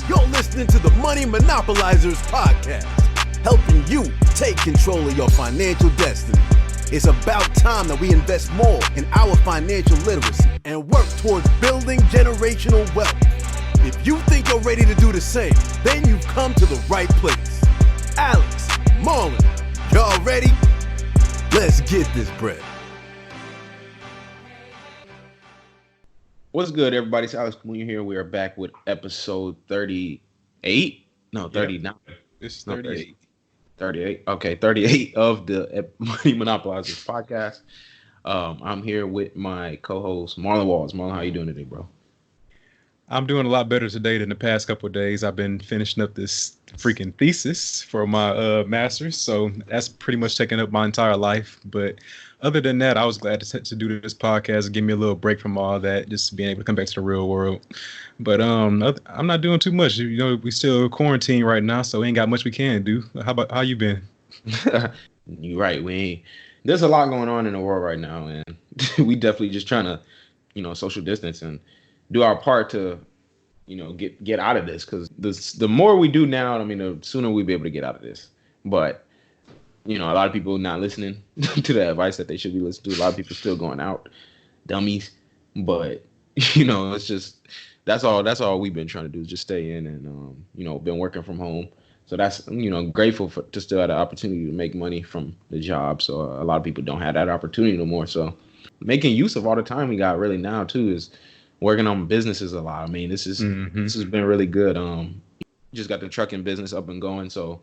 You're listening to the Money Monopolizers podcast, helping you take control of your financial destiny. It's about time that we invest more in our financial literacy and work towards building generational wealth. If you think you're ready to do the same, then you've come to the right place. Alex, Marlon, y'all ready? Let's get this bread. What's good, everybody? It's Alex Camunia here. We are back with episode 38. No, 39. Yep. It's 38. 38. Okay, 38 of the Money Monopolizers podcast. I'm here with my co-host, Marlon Walls. Marlon, how you doing today, bro? I'm doing a lot better today than the past couple of days. I've been finishing up this freaking thesis for my master's, so that's pretty much taking up my entire life. But other than that, I was glad to do this podcast and give me a little break from all that, just being able to come back to the real world. But I'm not doing too much. You know, we still quarantined right now, so we ain't got much we can do. How you been? You're right. There's a lot going on in the world right now, and we definitely just trying to, social distance and do our part to, get out of this. Because the more we do now, the sooner we'll be able to get out of this. But a lot of people not listening to the advice that they should be listening to. A lot of people still going out, dummies. But it's just that's all we've been trying to do is just stay in and been working from home. So that's grateful to still have the opportunity to make money from the job. So a lot of people don't have that opportunity no more. So making use of all the time we got really now too is working on businesses a lot. This has been really good. Just got the trucking business up and going. So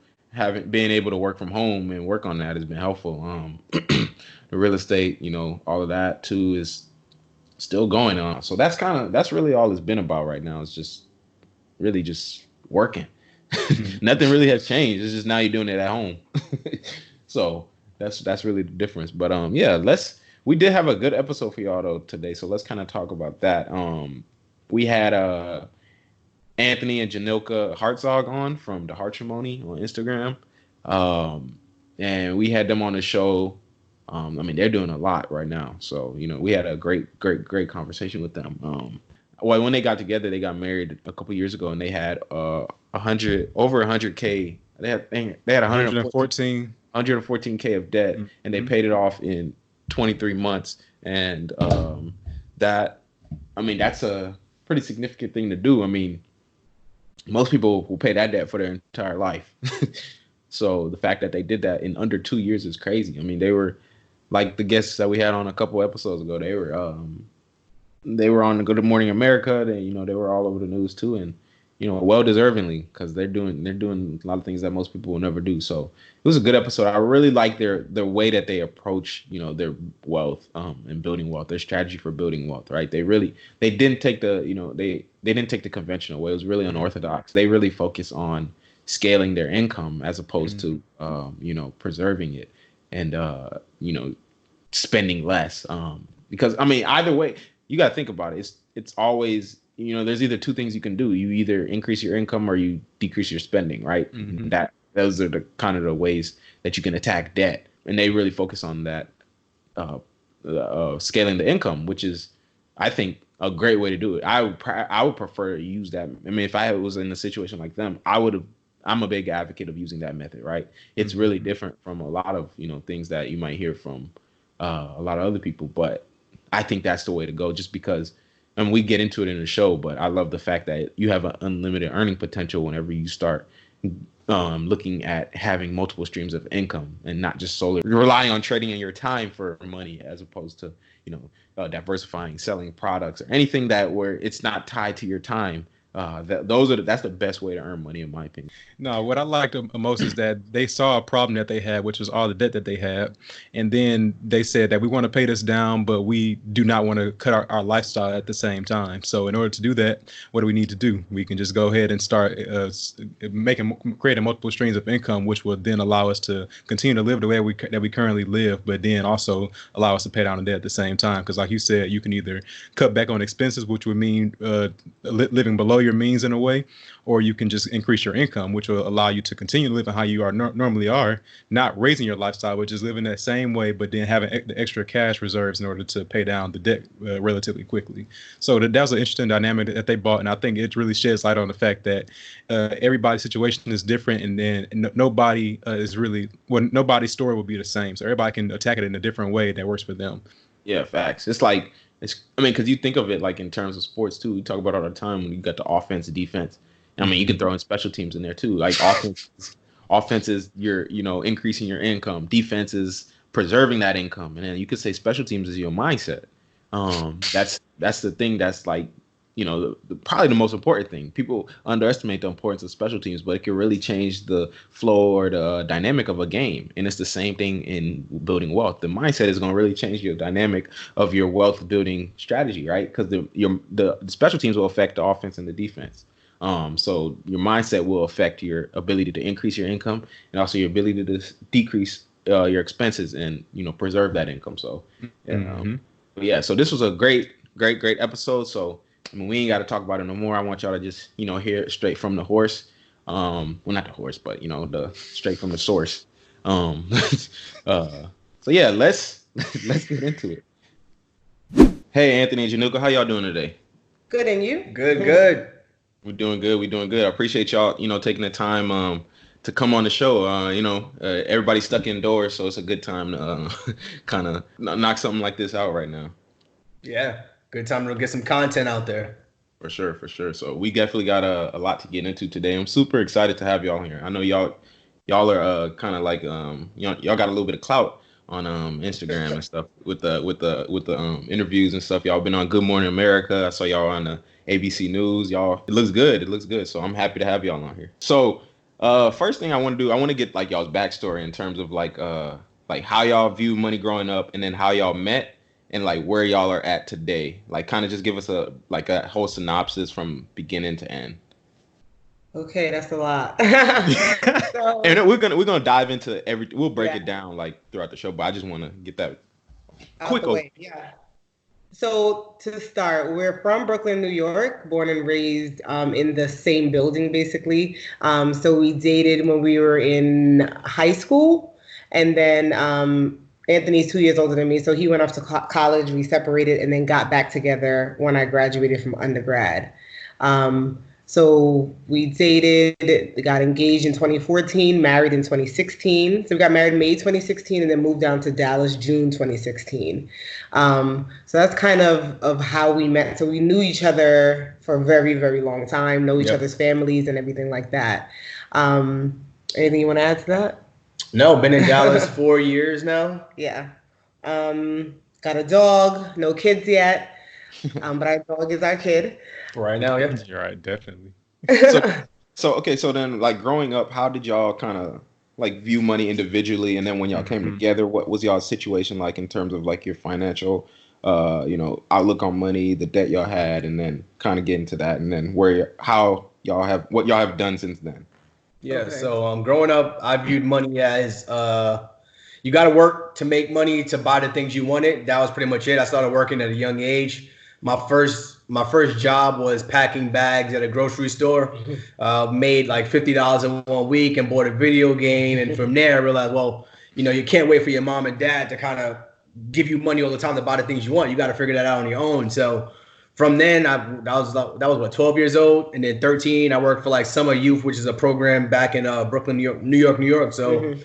being able to work from home and work on that has been helpful. The real estate, all of that too is still going on. So that's really all it's been about right now. It's just really just working. Nothing really has changed. It's just now you're doing it at home. So that's really the difference. But we did have a good episode for y'all though today. So let's kind of talk about that. We had Anthony and Jhanilka Hartzog on from the Hartrimony on Instagram. And we had them on the show. They're doing a lot right now. So, we had a great conversation with them. When they got together, they got married a couple years ago and they had over 100K. They had 114K of debt, and they paid it off in 23 months. And that's a pretty significant thing to do. Most people will pay that debt for their entire life. So the fact that they did that in under 2 years is crazy. They were like the guests that we had on a couple episodes ago. They were on the Good Morning America. They were all over the news too, and well deservingly, because they're doing a lot of things that most people will never do. So it was a good episode. I really like their way that they approach their wealth and building wealth, their strategy for building wealth. Right? They didn't take the they didn't take the conventional way. It was really unorthodox. They really focus on scaling their income as opposed to preserving it and spending less. Because either way, you got to think about it. It's always there's either two things you can do. You either increase your income or you decrease your spending, right? Mm-hmm. Those are the kind of the ways that you can attack debt. And they really focus on that, scaling the income, which is, I think, a great way to do it. I would prefer to use that. If I was in a situation like them, I'm a big advocate of using that method, right? It's really different from a lot of, things that you might hear from a lot of other people. But I think that's the way to go, just because, and we get into it in the show, but I love the fact that you have an unlimited earning potential whenever you start looking at having multiple streams of income and not just solely relying on trading in your time for money, as opposed to, diversifying, selling products or anything where it's not tied to your time. That's the best way to earn money, in my opinion. No, what I liked most is that they saw a problem that they had, which was all the debt that they had. And then they said that we want to pay this down, but we do not want to cut our lifestyle at the same time. So in order to do that, what do we need to do? We can just go ahead and start creating multiple streams of income, which will then allow us to continue to live the way that we currently live, but then also allow us to pay down the debt at the same time. Because like you said, you can either cut back on expenses, which would mean living below below your means in a way, or you can just increase your income, which will allow you to continue living how you are normally are, not raising your lifestyle, but just living that same way, but then having the extra cash reserves in order to pay down the debt relatively quickly. So that was an interesting dynamic that they bought, and I think it really sheds light on the fact that everybody's situation is different, and then nobody nobody's story will be the same. So everybody can attack it in a different way that works for them. Yeah, facts. Because you think of it like in terms of sports too. We talk about it all the time when you got the offense and defense. I mean, you can throw in special teams in there too. Like offense is increasing your income. Defense is preserving that income, and then you could say special teams is your mindset. That's the thing that's like, probably the most important thing. People underestimate the importance of special teams, but it can really change the flow or the dynamic of a game. And it's the same thing in building wealth. The mindset is going to really change your dynamic of your wealth building strategy, right? Because the special teams will affect the offense and the defense. So your mindset will affect your ability to increase your income and also your ability to decrease your expenses and preserve that income. So so this was a great episode. So I mean, we ain't got to talk about it no more. I want y'all to just, hear it straight from the horse. Well, not the horse, but, the straight from the source. So yeah, let's get into it. Hey, Anthony and Jhanilka, how y'all doing today? Good, and you? Good. We're doing good. I appreciate y'all, taking the time to come on the show. Everybody's stuck indoors, so it's a good time to kind of knock something like this out right now. Yeah. Good time to get some content out there. For sure. So we definitely got a lot to get into today. I'm super excited to have y'all here. I know y'all are kind of like y'all got a little bit of clout on Instagram and stuff with the interviews and stuff. Y'all been on Good Morning America. I saw y'all on the ABC News. It looks good. So I'm happy to have y'all on here. So first thing I want to do, I want to get like y'all's backstory in terms of like how y'all view money growing up, and then how y'all met. And like where y'all are at today, like kind of just give us a whole synopsis from beginning to end. Okay, that's a lot. So, and we're gonna dive into we'll break it down like throughout the show, but I just want to get that quick over. Yeah. So to start, we're from Brooklyn, New York, born and raised in the same building, basically. So we dated when we were in high school, and then Anthony's 2 years older than me, so he went off to college. We separated and then got back together when I graduated from undergrad. So we dated, got engaged in 2014, married in 2016. So we got married May 2016 and then moved down to Dallas June 2016. So that's kind of how we met. So we knew each other for a very, very long time, know each other's families and everything like that. Anything you want to add to that? No, been in Dallas 4 years now. Yeah. Got a dog, no kids yet. But our dog is our kid. Right now, yeah. You're right, definitely. So then like growing up, how did y'all kind of like view money individually, and then when y'all came together, what was y'all's situation like in terms of like your financial outlook on money, the debt y'all had, and then kind of get into that, and then what y'all have done since then. Yeah, okay. So growing up, I viewed money as you got to work to make money to buy the things you wanted. That was pretty much it. I started working at a young age. My first job was packing bags at a grocery store. Made like $50 in 1 week and bought a video game. And from there, I realized, well, you can't wait for your mom and dad to kind of give you money all the time to buy the things you want. You got to figure that out on your own. So from then, that was what, 12 years old, and then 13, I worked for like Summer Youth, which is a program back in Brooklyn, New York. So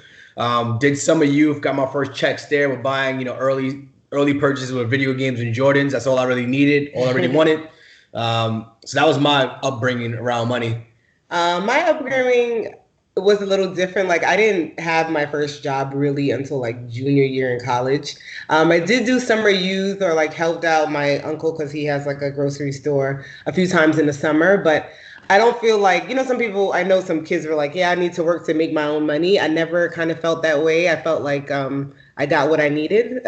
did Summer Youth, got my first checks there with buying early purchases with video games and Jordans. That's all I really needed, all I really wanted. So that was my upbringing around money. My upbringing was a little different. Like, I didn't have my first job really until like junior year in college. I did do summer youth, or like helped out my uncle because he has like a grocery store a few times in the summer. But I don't feel like, some people, I know some kids were like, yeah, I need to work to make my own money. I never kind of felt that way. I felt like I got what I needed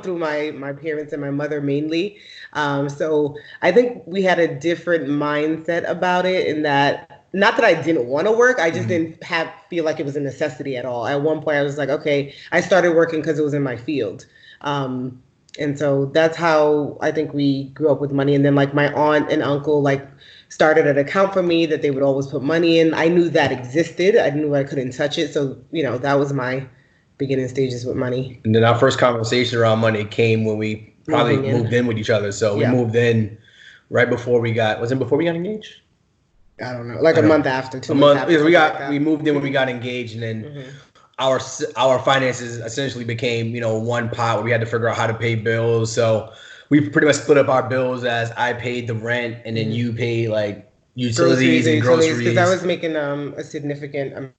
through my parents and my mother mainly. So I think we had a different mindset about it, in that, not that I didn't want to work, I just didn't feel like it was a necessity at all. At one point I was like, okay, I started working because it was in my field. And so that's how I think we grew up with money. And then like my aunt and uncle like started an account for me that they would always put money in. I knew that existed. I knew I couldn't touch it. So, that was my beginning stages with money. And then our first conversation around money came when we probably moved in with each other. So we moved in right before we got engaged? I don't know. Like a month after, 2 months after. We moved in when we got engaged, and then our finances essentially became, one pot where we had to figure out how to pay bills. So we pretty much split up our bills as I paid the rent and then you paid like utilities and groceries. Because I was making a significant amount.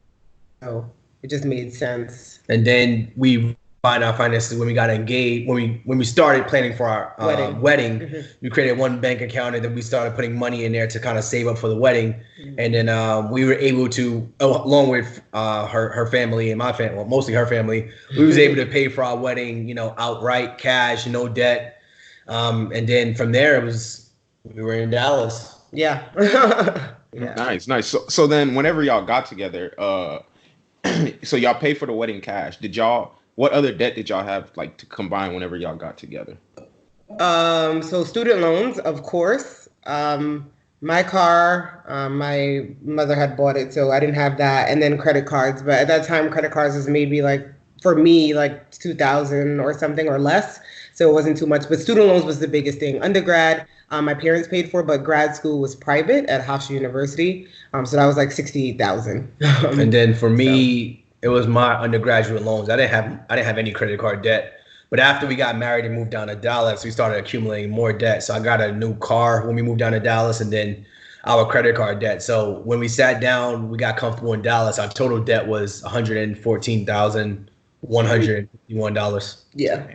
So it just made sense. And then we find our finances when we got engaged. When we started planning for our wedding, we created one bank account and then we started putting money in there to kind of save up for the wedding. And then we were able to, along with her family and my family, well, mostly her family, we was able to pay for our wedding, outright cash, no debt. And then from there we were in Dallas. Yeah. Nice. So then whenever y'all got together, so y'all paid for the wedding cash. What other debt did y'all have like to combine whenever y'all got together? So student loans, of course. My car, my mother had bought it, so I didn't have that. And then credit cards. But at that time, credit cards was maybe like, for me, like 2,000 or something or less. So it wasn't too much. But student loans was the biggest thing. Undergrad, my parents paid for, but grad school was private at Hofstra University. So that was like 68,000. And then for me, it was my undergraduate loans. I didn't have any credit card debt. But after we got married and moved down to Dallas, we started accumulating more debt. So I got a new car when we moved down to Dallas, and then our credit card debt. So when we sat down, we got comfortable in Dallas. Our total debt was $114,151. Yeah.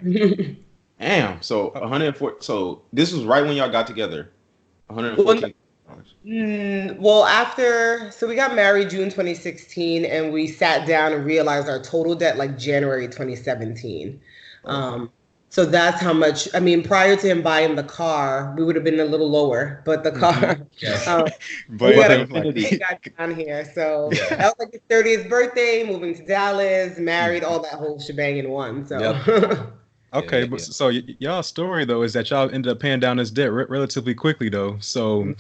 Damn. So 104. So this was right when y'all got together. 114. Well, so we got married June 2016, and we sat down and realized our total debt like January 2017. So that's how much. I mean, prior to him buying the car, we would have been a little lower, but the car. But we got down here. So that was like his 30th birthday, moving to Dallas, married, all that whole shebang in one. So. Yep. Okay, but so y'all's story though is that y'all ended up paying down this debt relatively quickly though. So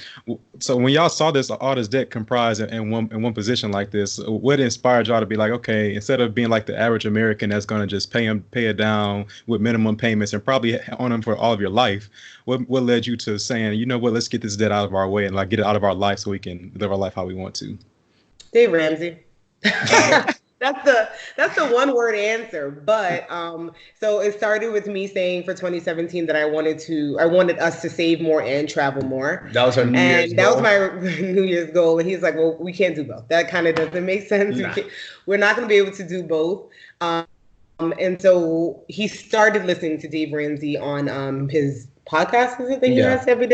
when y'all saw all this debt comprised in one position like this, what inspired y'all to be like, okay, instead of being like the average American that's gonna just pay it down with minimum payments and probably own them for all of your life, what led you to saying, you know what, let's get this debt out of our way and like get it out of our life so we can live our life how we want to? Dave Ramsey. That's the one word answer. But so it started with me saying for 2017 that I wanted us to save more and travel more. That was her New Year's goal. That was my New Year's goal. And he's like, well, we can't do both. That kind of doesn't make sense. Nah. We're not going to be able to do both. And so he started listening to Dave Ramsey on his podcast. Is it that he has every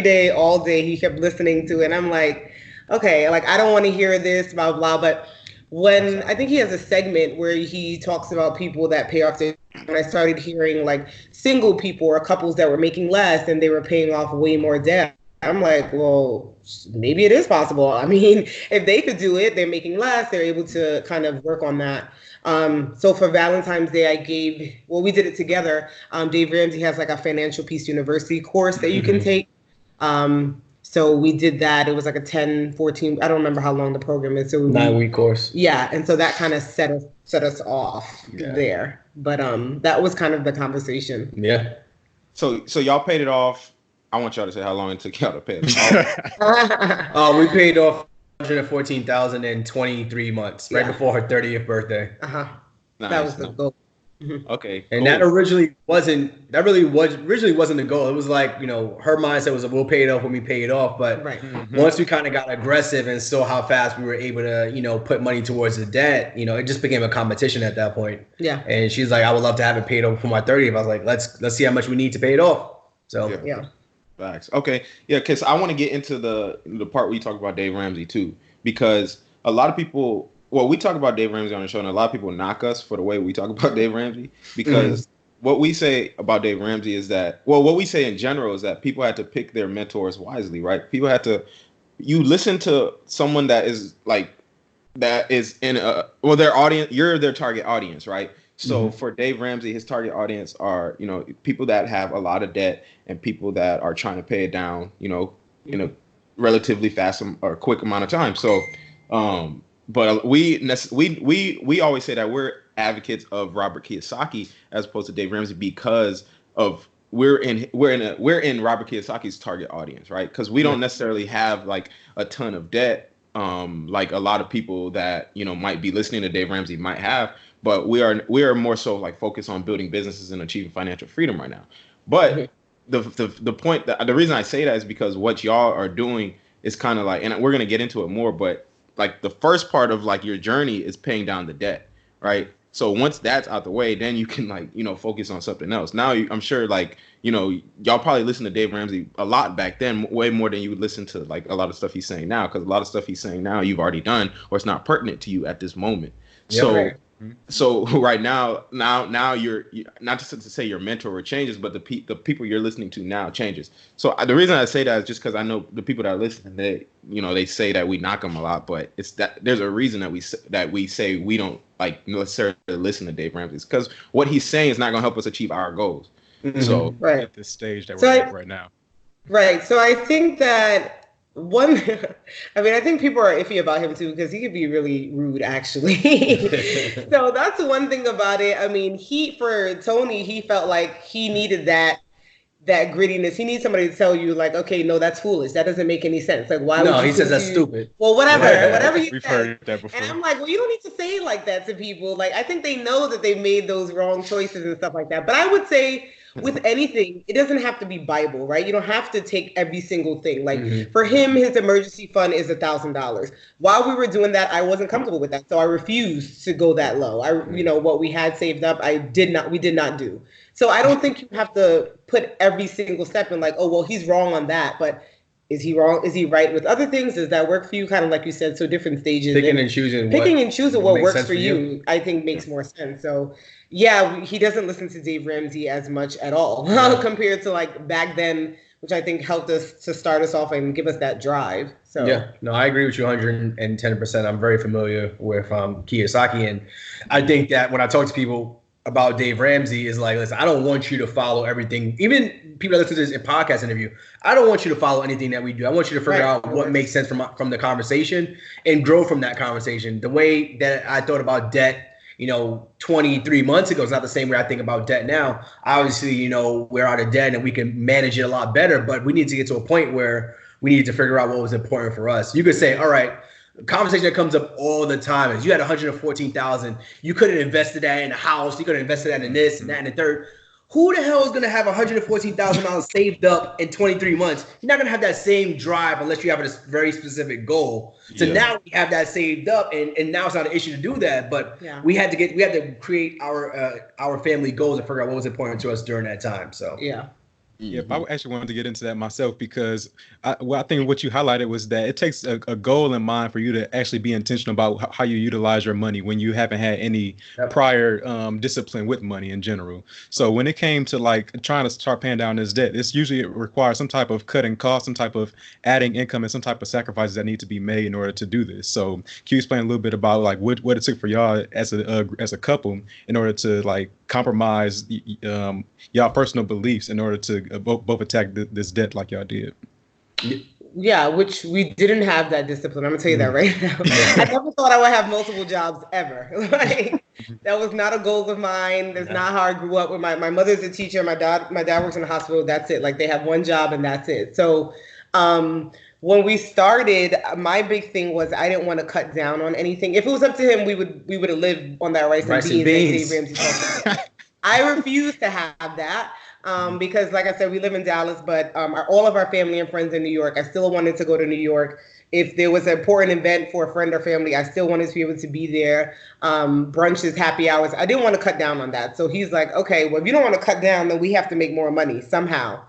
day, all day. He kept listening to it. And I'm like, okay, like I don't want to hear this, blah, blah, but when I think he has a segment where he talks about people that pay off their, when I started hearing like single people or couples that were making less and they were paying off way more debt. I'm like, well, maybe it is possible. I mean, if they could do it, they're making less, they're able to kind of work on that. So for Valentine's Day, we did it together. Dave Ramsey has like a Financial Peace University course that you can take. So we did that. It was like a 10, 14, I don't remember how long the program is. So 9-week course. Yeah. And so that kind of set us off there. But that was kind of the conversation. Yeah. So y'all paid it off. I want y'all to say how long it took y'all to pay it off. We paid off $114,000 in 23 months, right before her 30th birthday. Nice. That was the goal. Okay. And that really wasn't the goal. It was like, her mindset was we'll pay it off when we pay it off. But once we kind of got aggressive and saw how fast we were able to, put money towards the debt, it just became a competition at that point. Yeah. And she's like, I would love to have it paid off for my 30th. I was like, let's see how much we need to pay it off. So yeah. Facts. Okay. Yeah, because I want to get into the part where you talk about Dave Ramsey too, because a lot of people. Well, we talk about Dave Ramsey on the show, and a lot of people knock us for the way we talk about Dave Ramsey, because what we say about Dave Ramsey is that, what we say in general is that people had to pick their mentors wisely, right? People had to, you listen to someone that is in their audience, you're their target audience, right? So for Dave Ramsey, his target audience are, you know, people that have a lot of debt and people that are trying to pay it down, you know, in a relatively fast or quick amount of time. So, but we always say that we're advocates of Robert Kiyosaki as opposed to Dave Ramsey because of we're in Robert Kiyosaki's target audience, right? Because we don't necessarily have like a ton of debt, like a lot of people that, you know, might be listening to Dave Ramsey might have. But we are more so like focused on building businesses and achieving financial freedom right now. But the point that the reason I say that is because what y'all are doing is kind of like, and we're gonna get into it more, but like the first part of like your journey is paying down the debt, right? So once that's out the way, then you can like, you know, focus on something else. Now I'm sure like, you know, y'all probably listen to Dave Ramsey a lot back then, way more than you would listen to like a lot of stuff he's saying now, because a lot of stuff he's saying now you've already done or it's not pertinent to you at this moment. So right now you're not just to say your mentor changes, but the people you're listening to now changes. So the reason I say that is just because I know the people that are listening, they, you know, they say that we knock them a lot, but it's that there's a reason that we say we don't like necessarily listen to Dave Ramsey, because what he's saying is not going to help us achieve our goals. So at this stage that we're at right now. Right. So I think that I think people are iffy about him too, because he could be really rude actually. So that's one thing about it. I mean, for Tony, he felt like he needed that grittiness. He needs somebody to tell you like, okay, no, that's foolish. That doesn't make any sense. Like, why would you? No, he says that's stupid. Well, whatever he We've says. heard that before. And I'm like, well, you don't need to say it like that to people. Like, I think they know that they've made those wrong choices and stuff like that. But I would say with anything, it doesn't have to be Bible, right? You don't have to take every single thing. Like for him, his emergency fund is $1,000. While we were doing that, I wasn't comfortable with that. So I refused to go that low. What we had saved up, we did not do. So I don't think you have to put every single step in like, oh, well, he's wrong on that. But is he wrong? Is he right with other things? Does that work for you? Kind of like you said, so different stages. Picking and choosing what works for you, I think makes more sense. So yeah, he doesn't listen to Dave Ramsey as much at all compared to like back then, which I think helped us to start us off and give us that drive. So yeah, no, I agree with you 110%. I'm very familiar with Kiyosaki, and I think that when I talk to people about Dave Ramsey is like, listen, I don't want you to follow everything. Even people that listen to this podcast interview, I don't want you to follow anything that we do. I want you to figure out what makes sense from the conversation and grow from that conversation. The way that I thought about debt, 23 months ago is not the same way I think about debt now. Obviously, we're out of debt and we can manage it a lot better, but we need to get to a point where we need to figure out what was important for us. You could say, all right, the conversation that comes up all the time is you had $114,000. You could have invested that in a house. You could have invested that in this and that and the third. Who the hell is going to have $114,000 saved up in 23 months? You're not going to have that same drive unless you have a very specific goal. So now we have that saved up, and now it's not an issue to do that. But we had to create our family goals and figure out what was important to us during that time. So Yeah, I actually wanted to get into that myself because I think what you highlighted was that it takes a goal in mind for you to actually be intentional about how you utilize your money when you haven't had any prior discipline with money in general. So when it came to like trying to start paying down this debt, it's usually it requires some type of cutting costs, some type of adding income, and some type of sacrifices that need to be made in order to do this. So can you explain a little bit about like what it took for y'all as a couple in order to like compromise y'all personal beliefs in order to both attack this debt like y'all did? Yeah, which we didn't have that discipline. I'm gonna tell you that right now. I never thought I would have multiple jobs ever. Like that was not a goal of mine. That's not how I grew up. With my mother's a teacher. My dad works in the hospital. That's it. Like they have one job and that's it. So when we started, my big thing was I didn't want to cut down on anything. If it was up to him, we would have lived on that rice and beans. Dave Ramsey talked about. I refuse to have that. Because like I said, we live in Dallas, but all of our family and friends in New York. I still wanted to go to New York. If there was an important event for a friend or family, I still wanted to be able to be there. Brunches, happy hours. I didn't want to cut down on that. So he's like, okay, well, if you don't want to cut down, then we have to make more money somehow.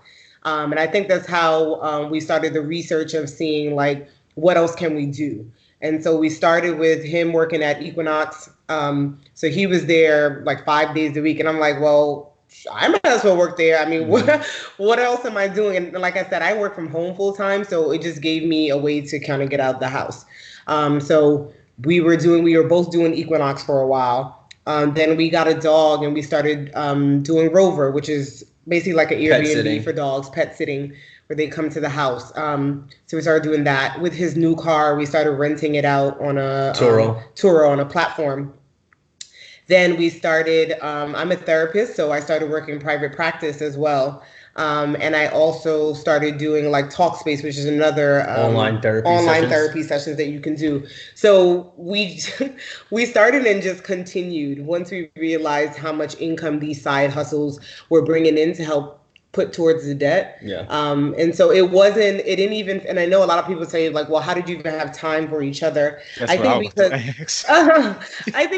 And I think that's how we started the research of seeing like, what else can we do? And so we started with him working at Equinox. So he was there like 5 days a week. And I'm like, well, I might as well work there. I mean, what else am I doing? And like I said, I work from home full time. So it just gave me a way to kind of get out of the house. So we were both doing Equinox for a while. Then we got a dog and we started doing Rover, which is basically like an Airbnb for dogs, pet sitting, where they come to the house. So we started doing that. With his new car, we started renting it out on a Turo on a platform. Then we started, I'm a therapist, so I started working private practice as well. And I also started doing like Talkspace, which is another online therapy sessions that you can do. So we started and just continued once we realized how much income these side hustles were bringing in to help put towards the debt. Yeah. And so it didn't even, and I know a lot of people say like, well, how did you even have time for each other? I think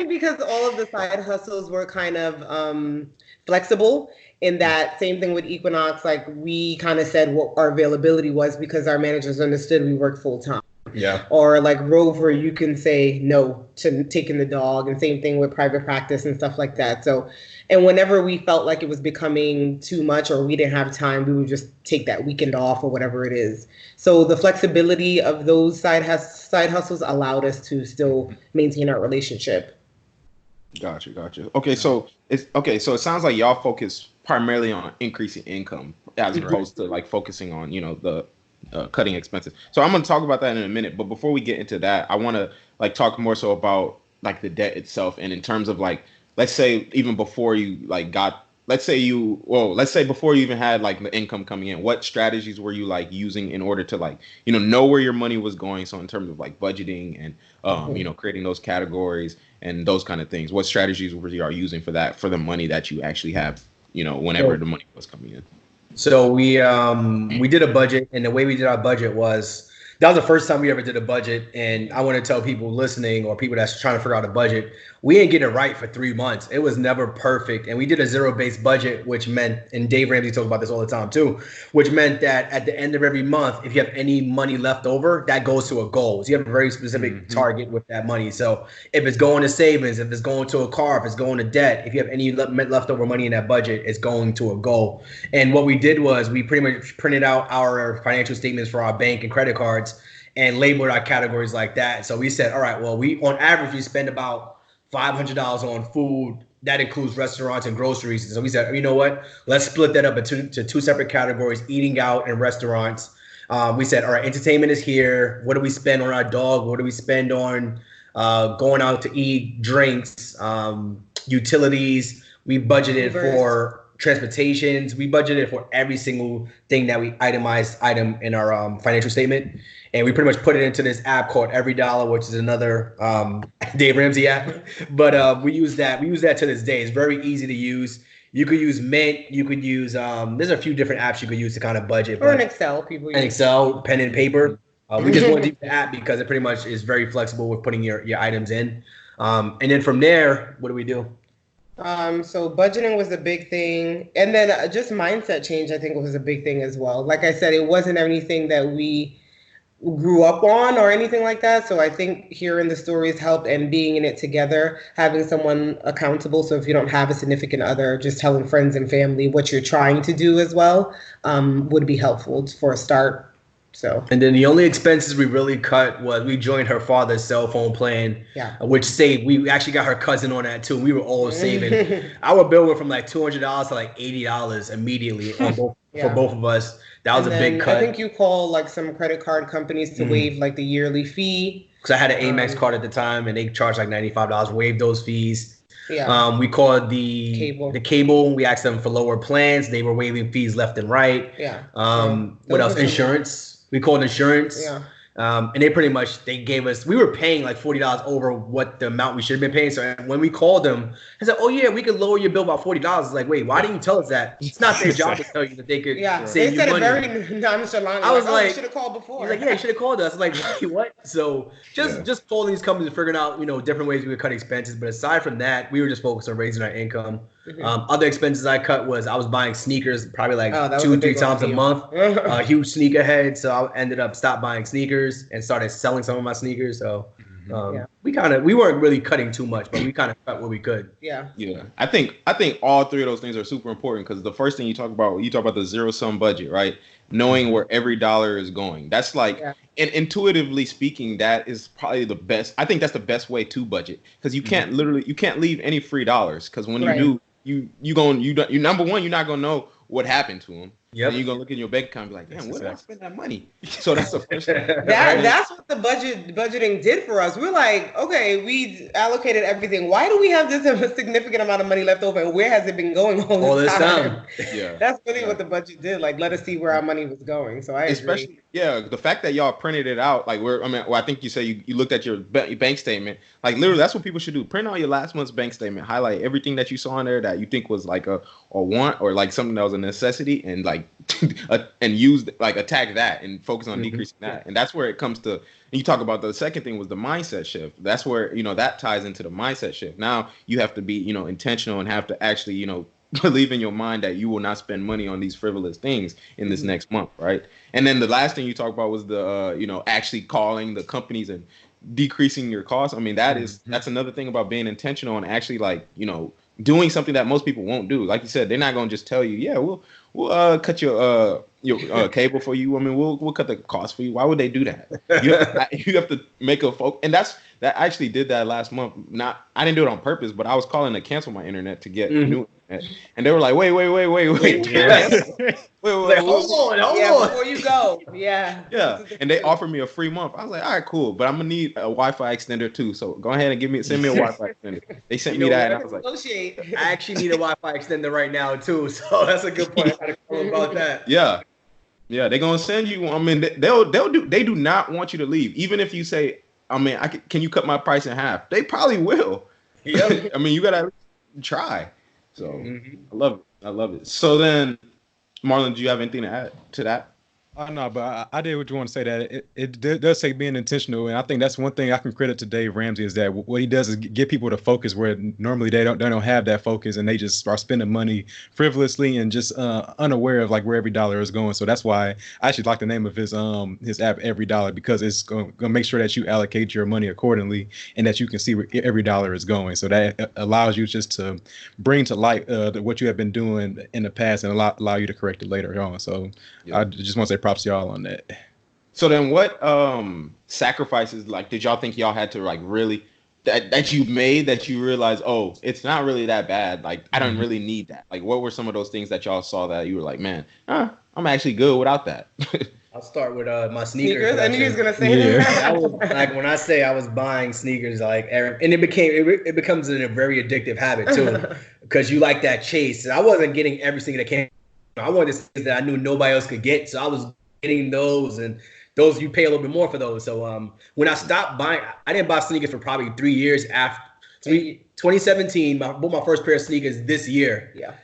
because all of the side hustles were kind of flexible. In that same thing with Equinox, like we kind of said what our availability was because our managers understood we worked full time. Yeah. Or like Rover, you can say no to taking the dog, and same thing with private practice and stuff like that. So, and whenever we felt like it was becoming too much or we didn't have time, we would just take that weekend off or whatever it is. So the flexibility of those side hustles allowed us to still maintain our relationship. Gotcha. Okay, so it sounds like y'all focus primarily on increasing income as opposed to like focusing on, the cutting expenses. So I'm going to talk about that in a minute, but before we get into that, I want to like talk more so about like the debt itself, and in terms of like, let's say even before you like let's say before you even had like the income coming in, what strategies were you like using in order to like, know where your money was going? So in terms of like budgeting and, creating those categories and those kind of things, what strategies were you using for that, for the money that you actually have, whenever the money was coming in? So we did a budget, and the way we did our budget was, that was the first time we ever did a budget. And I want to tell people listening or people that's trying to figure out a budget, we didn't get it right for 3 months. It was never perfect. And we did a zero-based budget, which meant, and Dave Ramsey talks about this all the time too, which meant that at the end of every month, if you have any money left over, that goes to a goal. So you have a very specific target with that money. So if it's going to savings, if it's going to a car, if it's going to debt, if you have any leftover money in that budget, it's going to a goal. And what we did was we pretty much printed out our financial statements for our bank and credit cards and labeled our categories like that. So we said, all right, well, on average, we spend about $500 on food. That includes restaurants and groceries. So we said, you know what? Let's split that up into two separate categories, eating out and restaurants. We said, all right, entertainment is here. What do we spend on our dog? What do we spend on going out to eat, drinks, utilities? We budgeted for transportations. We budgeted for every single thing that we item in our financial statement. And we pretty much put it into this app called Every Dollar, which is another Dave Ramsey app. But we use that. We use that to this day. It's very easy to use. You could use Mint. You could use, there's a few different apps you could use to kind of budget. Or an Excel, people use. An Excel, pen and paper. We just want to use the app because it pretty much is very flexible with putting your items in. And then from there, what do we do? So budgeting was a big thing. And then just mindset change, I think, was a big thing as well. Like I said, it wasn't anything that we grew up on or anything like that. So I think hearing the stories helped, and being in it together, having someone accountable. So if you don't have a significant other, just telling friends and family what you're trying to do as well would be helpful for a start. So, and then the only expenses we really cut was we joined her father's cell phone plan, which saved. We actually got her cousin on that too. We were all saving. Our bill went from like $200 to like $80 immediately on both, for both of us. That was a big cut. I think you call like some credit card companies to waive like the yearly fee. Because I had an Amex card at the time, and they charged like $95. Waive those fees. Yeah. We called the cable. We asked them for lower plans. They were waiving fees left and right. Yeah. What else? Insurance. We called insurance. Yeah. And they gave us, we were paying like $40 over what the amount we should have been paying. So when we called them, I said, oh yeah, we could lower your bill about $40. It's like, wait, why didn't you tell us that? It's not their job to tell you that they could save you money. They said it very nonchalant. I was like, you should have called before. He's like, yeah, you should have called us. I was like, wait, what? So just calling these companies and figuring out, different ways we could cut expenses. But aside from that, we were just focused on raising our income. Other expenses I cut was I was buying sneakers probably like 2-3 times a month. Huge sneakerhead. So I ended up stopped buying sneakers and started selling some of my sneakers. So We weren't really cutting too much, but we kind of cut what we could. Yeah. I think all three of those things are super important because the first thing you talk about the zero sum budget, right? Knowing where every dollar is going. That's like, and intuitively speaking, that is probably the best. I think that's the best way to budget because you can't leave any free dollars because when you do, you number one, you're not gonna know what happened to them. Yeah, you're gonna look in your bank account and be like, damn, where did I spend that money? So that's the first thing. That's what the budgeting did for us. We're like, okay, we allocated everything. Why do we have this a significant amount of money left over? And where has it been going all this time? Yeah, that's really what the budget did. Like, let us see where our money was going. So I agree. The fact that y'all printed it out, like I think you say you looked at your bank statement. Like literally, that's what people should do. Print out your last month's bank statement. Highlight everything that you saw in there that you think was like a want or like something that was a necessity, and like and use like attack that and focus on decreasing that. And that's where it comes to. And you talk about the second thing was the mindset shift. That's where that ties into the mindset shift. Now you have to be intentional and have to actually believe in your mind that you will not spend money on these frivolous things in this next month, right? And then the last thing you talked about was the actually calling the companies and decreasing your costs. I mean, that's another thing about being intentional and actually like doing something that most people won't do. Like you said, they're not gonna just tell you, yeah, we'll cut your cable for you. I mean, we'll cut the cost for you. Why would they do that? You have to make a focus, and that I actually did that last month. I didn't do it on purpose, but I was calling to cancel my internet to get new internet, and they were like, wait. Wait, hold on. Before you go, yeah. And they offered me a free month. I was like, all right, cool, but I'm gonna need a Wi-Fi extender too. So go ahead and send me a Wi-Fi extender. They sent me that, and I was like, I actually need a Wi-Fi extender right now too. So that's a good point. I gotta call about that. Yeah, they're gonna send you. I mean, they do not want you to leave, even if you say, I mean, can you cut my price in half? They probably will. Yeah. I mean, you gotta try. So I love it. So then, Marlon, do you have anything to add to that? No, but I did what you want to say, that it does take being intentional, and I think that's one thing I can credit to Dave Ramsey is that what he does is get people to focus where normally they don't have that focus, and they just are spending money frivolously and just unaware of like where every dollar is going. So that's why I actually like the name of his app, Every Dollar, because it's going to make sure that you allocate your money accordingly and that you can see where every dollar is going. So that allows you just to bring to light what you have been doing in the past and allow you to correct it later on. So I just want to say props to y'all on that. So then what sacrifices did y'all think y'all had to really that you made that you realized, oh, it's not really that bad, like I don't really need that? Like what were some of those things that y'all saw that you were like, man, I'm actually good without that? I'll start with my sneakers. I knew he was gonna say that. I was, like when I say I was buying sneakers, like, and it becomes a very addictive habit too, because you like that chase. And I wasn't getting everything that came. I wanted things that I knew nobody else could get, so I was getting those, and those you pay a little bit more for those. So when I stopped buying, I didn't buy sneakers for probably 3 years after 2017. I bought my first pair of sneakers this year. Yeah.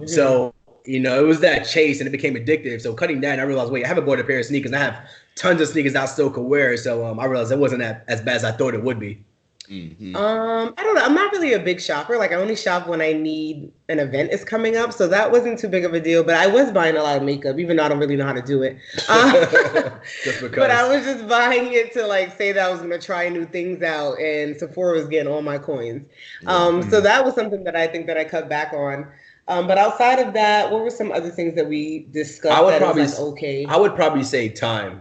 So it was that chase, and it became addictive. So cutting down, I realized, wait, I haven't bought a pair of sneakers, and I have tons of sneakers I still could wear. So I realized it wasn't as bad as I thought it would be. I don't know. I'm not really a big shopper. Like I only shop when I need an event is coming up. So that wasn't too big of a deal. But I was buying a lot of makeup, even though I don't really know how to do it. Just because. But I was just buying it to say that I was going to try new things out. And Sephora was getting all my coins. So that was something that I think that I cut back on. But outside of that, what were some other things that we discussed? I would probably say time.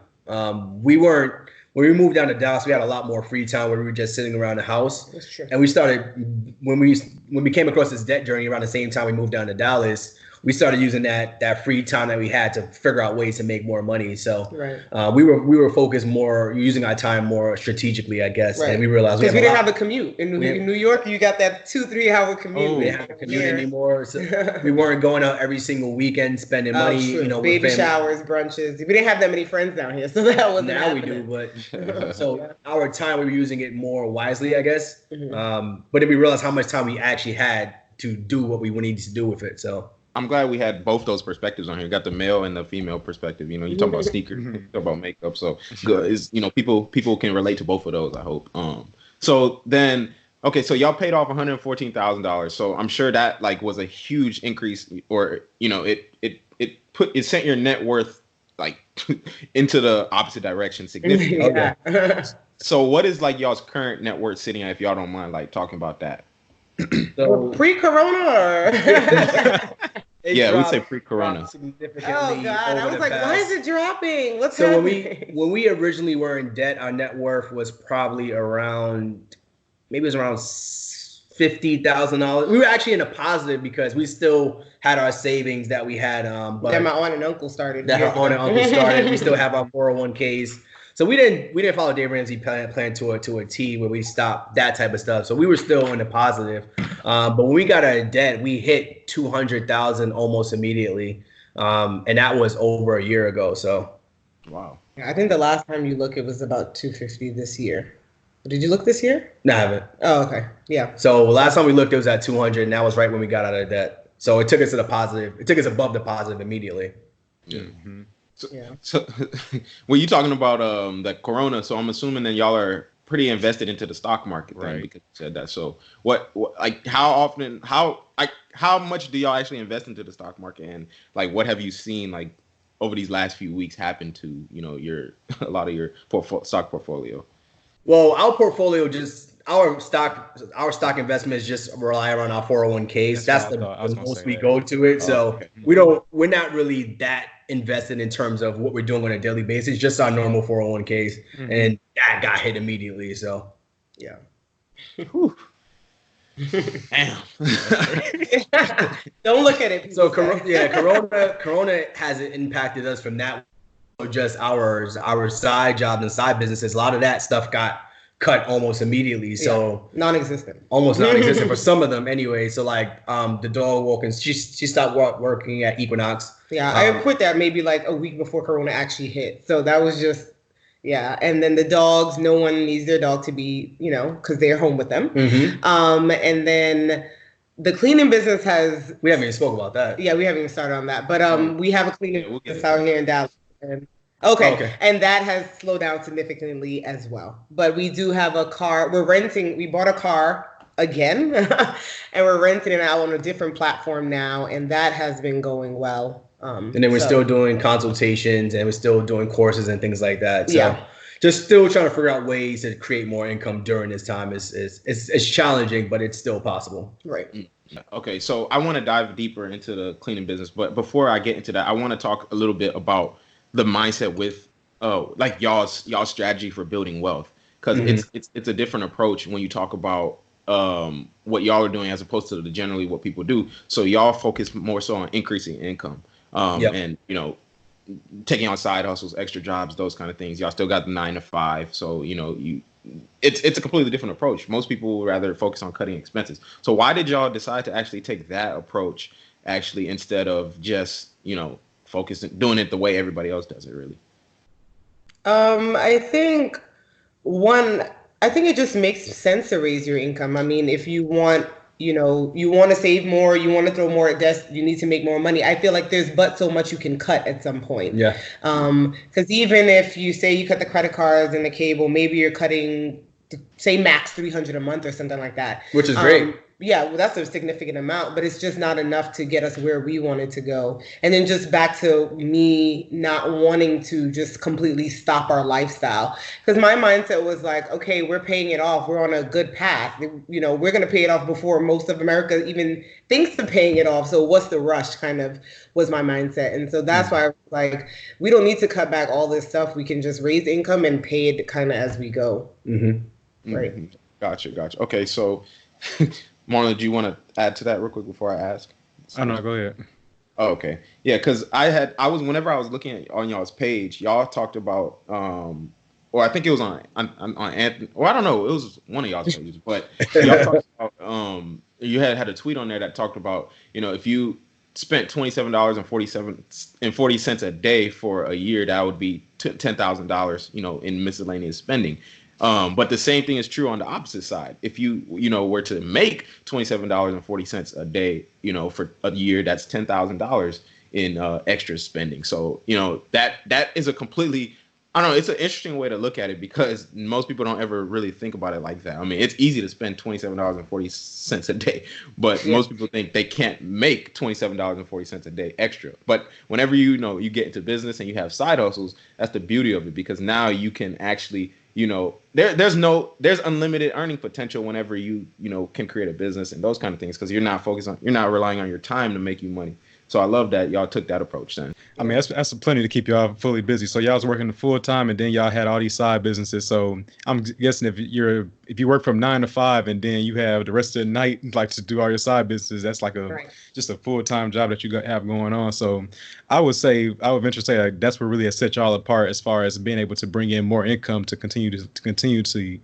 When we moved down to Dallas, we had a lot more free time where we were just sitting around the house. That's true. And we started, when we came across this debt journey around the same time we moved down to Dallas, we started using that free time that we had to figure out ways to make more money. So we were focused more, using our time more strategically, I guess. Right. And we realized because we didn't have a commute in New York. You got that 2-3 hour commute. We didn't have a commute anymore. So we weren't going out every single weekend spending money. Baby showers, brunches. We didn't have that many friends down here, so that wasn't. Now happening. We do, but so our time we were using it more wisely, I guess. But then we realized how much time we actually had to do what we needed to do with it. So. I'm glad we had both those perspectives on here. You got the male and the female perspective. You talk about sneakers, you talk about makeup. So good is people can relate to both of those, I hope. So then so y'all paid off $114,000. So I'm sure that was a huge increase, or it sent your net worth into the opposite direction significantly. Yeah. So what is like y'all's current net worth sitting at, if y'all don't mind like talking about that? So Pre-corona. Yeah, we say pre-corona. Significantly. Oh God! I was like, why is it dropping? What's so happening? when we originally were in debt, our net worth was probably around $50,000. We were actually in a positive because we still had our savings that we had. But that my aunt and uncle started. That our aunt and uncle started. We still have our 401ks. So we didn't follow Dave Ramsey plan to a T where we stopped that type of stuff. So we were still in the positive. But when we got out of debt, we hit 200,000 almost immediately, and that was over a year ago. So, wow. I think the last time you look, it was about 250 this year. Did you look this year? No, I haven't. Oh, okay. Yeah. So last time we looked, it was at 200, and that was right when we got out of debt. So it took us to the positive. It took us above the positive immediately. Yeah. Mm-hmm. Yeah. So when you talking about the corona, so I'm assuming then y'all are pretty invested into the stock market, then, right? Because you said that. So what like how much do y'all actually invest into the stock market, and like what have you seen like over these last few weeks happen to a lot of your stock portfolio? Well, our portfolio our stock investments just rely around our 401ks. That's the most we go to it. So we're not really that invested in terms of what we're doing on a daily basis, just our normal 401ks. Mm-hmm. And that got hit immediately. So yeah. Damn. Don't look at it. So Corona hasn't impacted us from that. Just our side jobs and side businesses. A lot of that stuff got cut almost immediately. So non-existent. Almost non-existent for some of them anyway. So like the dog walking, she stopped working at Equinox. Yeah, I quit that maybe like a week before Corona actually hit. So that was just and then the dogs, no one needs their dog to be, because they're home with them. Mm-hmm. And then the cleaning business we haven't even spoke about that. Yeah, we haven't even started on that. But we have a cleaning business out here in Dallas. Okay. And that has slowed down significantly as well. But we do have a car. We bought a car again, and we're renting it out on a different platform now, and that has been going well. And then we're still doing consultations, and we're still doing courses and things like that. So just still trying to figure out ways to create more income during this time. It's challenging, but it's still possible. Right. Okay, so I want to dive deeper into the cleaning business, but before I get into that, I want to talk a little bit about the mindset with like y'all's strategy for building wealth, because it's a different approach when you talk about what y'all are doing as opposed to generally what people do. So y'all focus more so on increasing income and taking on side hustles, extra jobs, those kind of things. Y'all still got the 9 to 5, so it's a completely different approach. Most people would rather focus on cutting expenses. So why did y'all decide to actually take that approach instead of just focusing, doing it the way everybody else does it, really? I think it just makes sense to raise your income. I mean, if you want, you want to save more, you want to throw more at desk, you need to make more money. I feel like there's but so much you can cut at some point. Yeah. Because even if you say you cut the credit cards and the cable, maybe you're cutting, say, max $300 a month or something like that. Which is great. Yeah, well, that's a significant amount, but it's just not enough to get us where we wanted to go. And then just back to me not wanting to just completely stop our lifestyle. Because my mindset was like, okay, we're paying it off. We're on a good path. We're going to pay it off before most of America even thinks of paying it off. So what's the rush, kind of was my mindset. And so that's why I was like, we don't need to cut back all this stuff. We can just raise income and pay it kind of as we go. Mm-hmm. Right. Mm-hmm. Gotcha. Okay, so Marlon, do you want to add to that real quick before I ask? Oh, no, go ahead. Oh, okay. Yeah, because whenever I was looking on y'all's page, y'all talked about, or I think it was on Anthony, or I don't know, it was one of y'all's pages, but y'all talked about, you had a tweet on there that talked about, if you spent $27.40 a day for a year, that would be $10,000, in miscellaneous spending. But the same thing is true on the opposite side. If you, were to make $27.40 a day, for a year, that's $10,000 in extra spending. So, that is a completely, I don't know, it's an interesting way to look at it because most people don't ever really think about it like that. I mean, it's easy to spend $27.40 a day, but most people think they can't make $27.40 a day extra. But whenever you get into business and you have side hustles, that's the beauty of it, because now you can actually there's unlimited earning potential whenever you can create a business and those kind of things, because you're not relying on your time to make you money. So I love that y'all took that approach then. I mean, that's plenty to keep y'all fully busy. So y'all was working full time, and then y'all had all these side businesses. So I'm guessing if you work from 9 to 5, and then you have the rest of the night like to do all your side businesses, that's like just a full time job that you have going on. So I would venture to say like, that's what really has set y'all apart as far as being able to bring in more income to continue to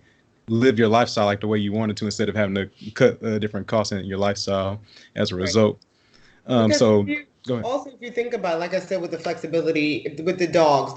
live your lifestyle like the way you wanted to, instead of having to cut different costs in your lifestyle as a result. So go ahead. Also, if you think about, like I said, with the flexibility with the dogs,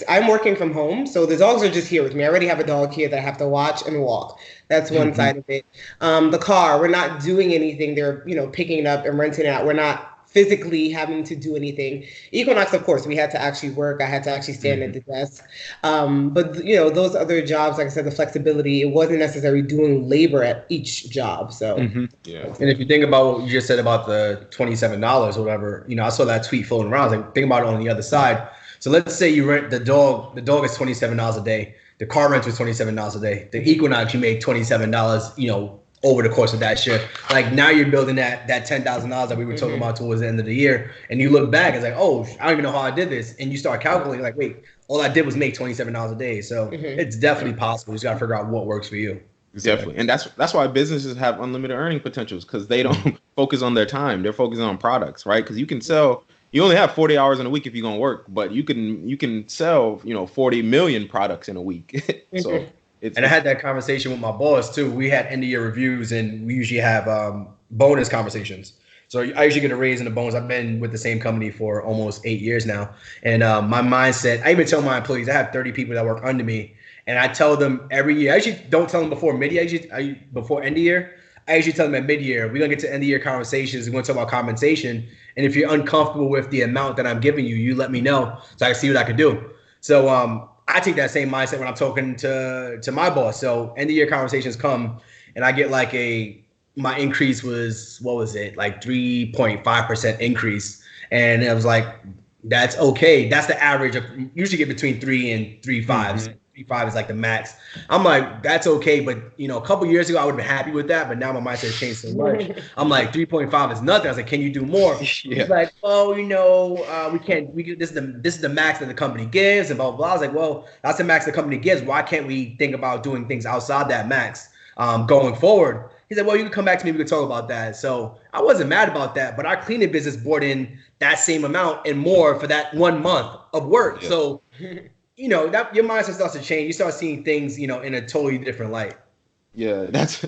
I'm working from home. So the dogs are just here with me. I already have a dog here that I have to watch and walk. That's one side of it. The car, we're not doing anything. They're, picking it up and renting it out. We're not physically having to do anything. Equinox, of course, we had to actually work. I had to actually stand at the desk. But those other jobs, like I said, the flexibility, it wasn't necessarily doing labor at each job. So yeah. And if you think about what you just said about the $27 or whatever, I saw that tweet floating around. I was like, think about it on the other side. So let's say you rent the dog is $27 a day. The car rent was $27 a day. The Equinox, you make $27, over the course of that shift. Like now you're building that $10,000 that we were talking about towards the end of the year. And you look back, it's like, oh, I don't even know how I did this. And you start calculating like, wait, all I did was make $27 a day. So it's definitely possible. You just got to figure out what works for you. Definitely. And that's why businesses have unlimited earning potentials, because they don't focus on their time. They're focusing on products, right? Because you only have 40 hours in a week if you're going to work, but you can sell, 40 million products in a week. So and I had that conversation with my boss too. We had end of year reviews, and we usually have bonus conversations. So I usually get a raise in the bonus. I've been with the same company for almost 8 years now. And my mindset, I even tell my employees, I have 30 people that work under me, and I tell them every year. I usually don't tell them before mid-year. Before end of year, I usually tell them at mid-year, we're going to get to end of year conversations. We're going to talk about compensation. And if you're uncomfortable with the amount that I'm giving you, you let me know so I can see what I can do. So I take that same mindset when I'm talking to my boss. So end of year conversations come, and I get like my increase was, what was it? Like 3.5% increase. And it was like, that's okay. That's the average of, usually get between 3 and 3.5. 3.5 is like the max. I'm like, that's okay. But a couple years ago, I would have been happy with that. But now my mindset has changed so much. I'm like, 3.5 is nothing. I was like, can you do more? He's like, oh, we can't. This is the max that the company gives, and blah, blah, blah. I was like, well, that's the max the company gives. Why can't we think about doing things outside that max going forward? He said, well, you can come back to me. We can talk about that. So I wasn't mad about that. But our cleaning business brought in that same amount and more for that 1 month of work. Yeah. So that your mindset starts to change. You start seeing things, in a totally different light. Yeah, that's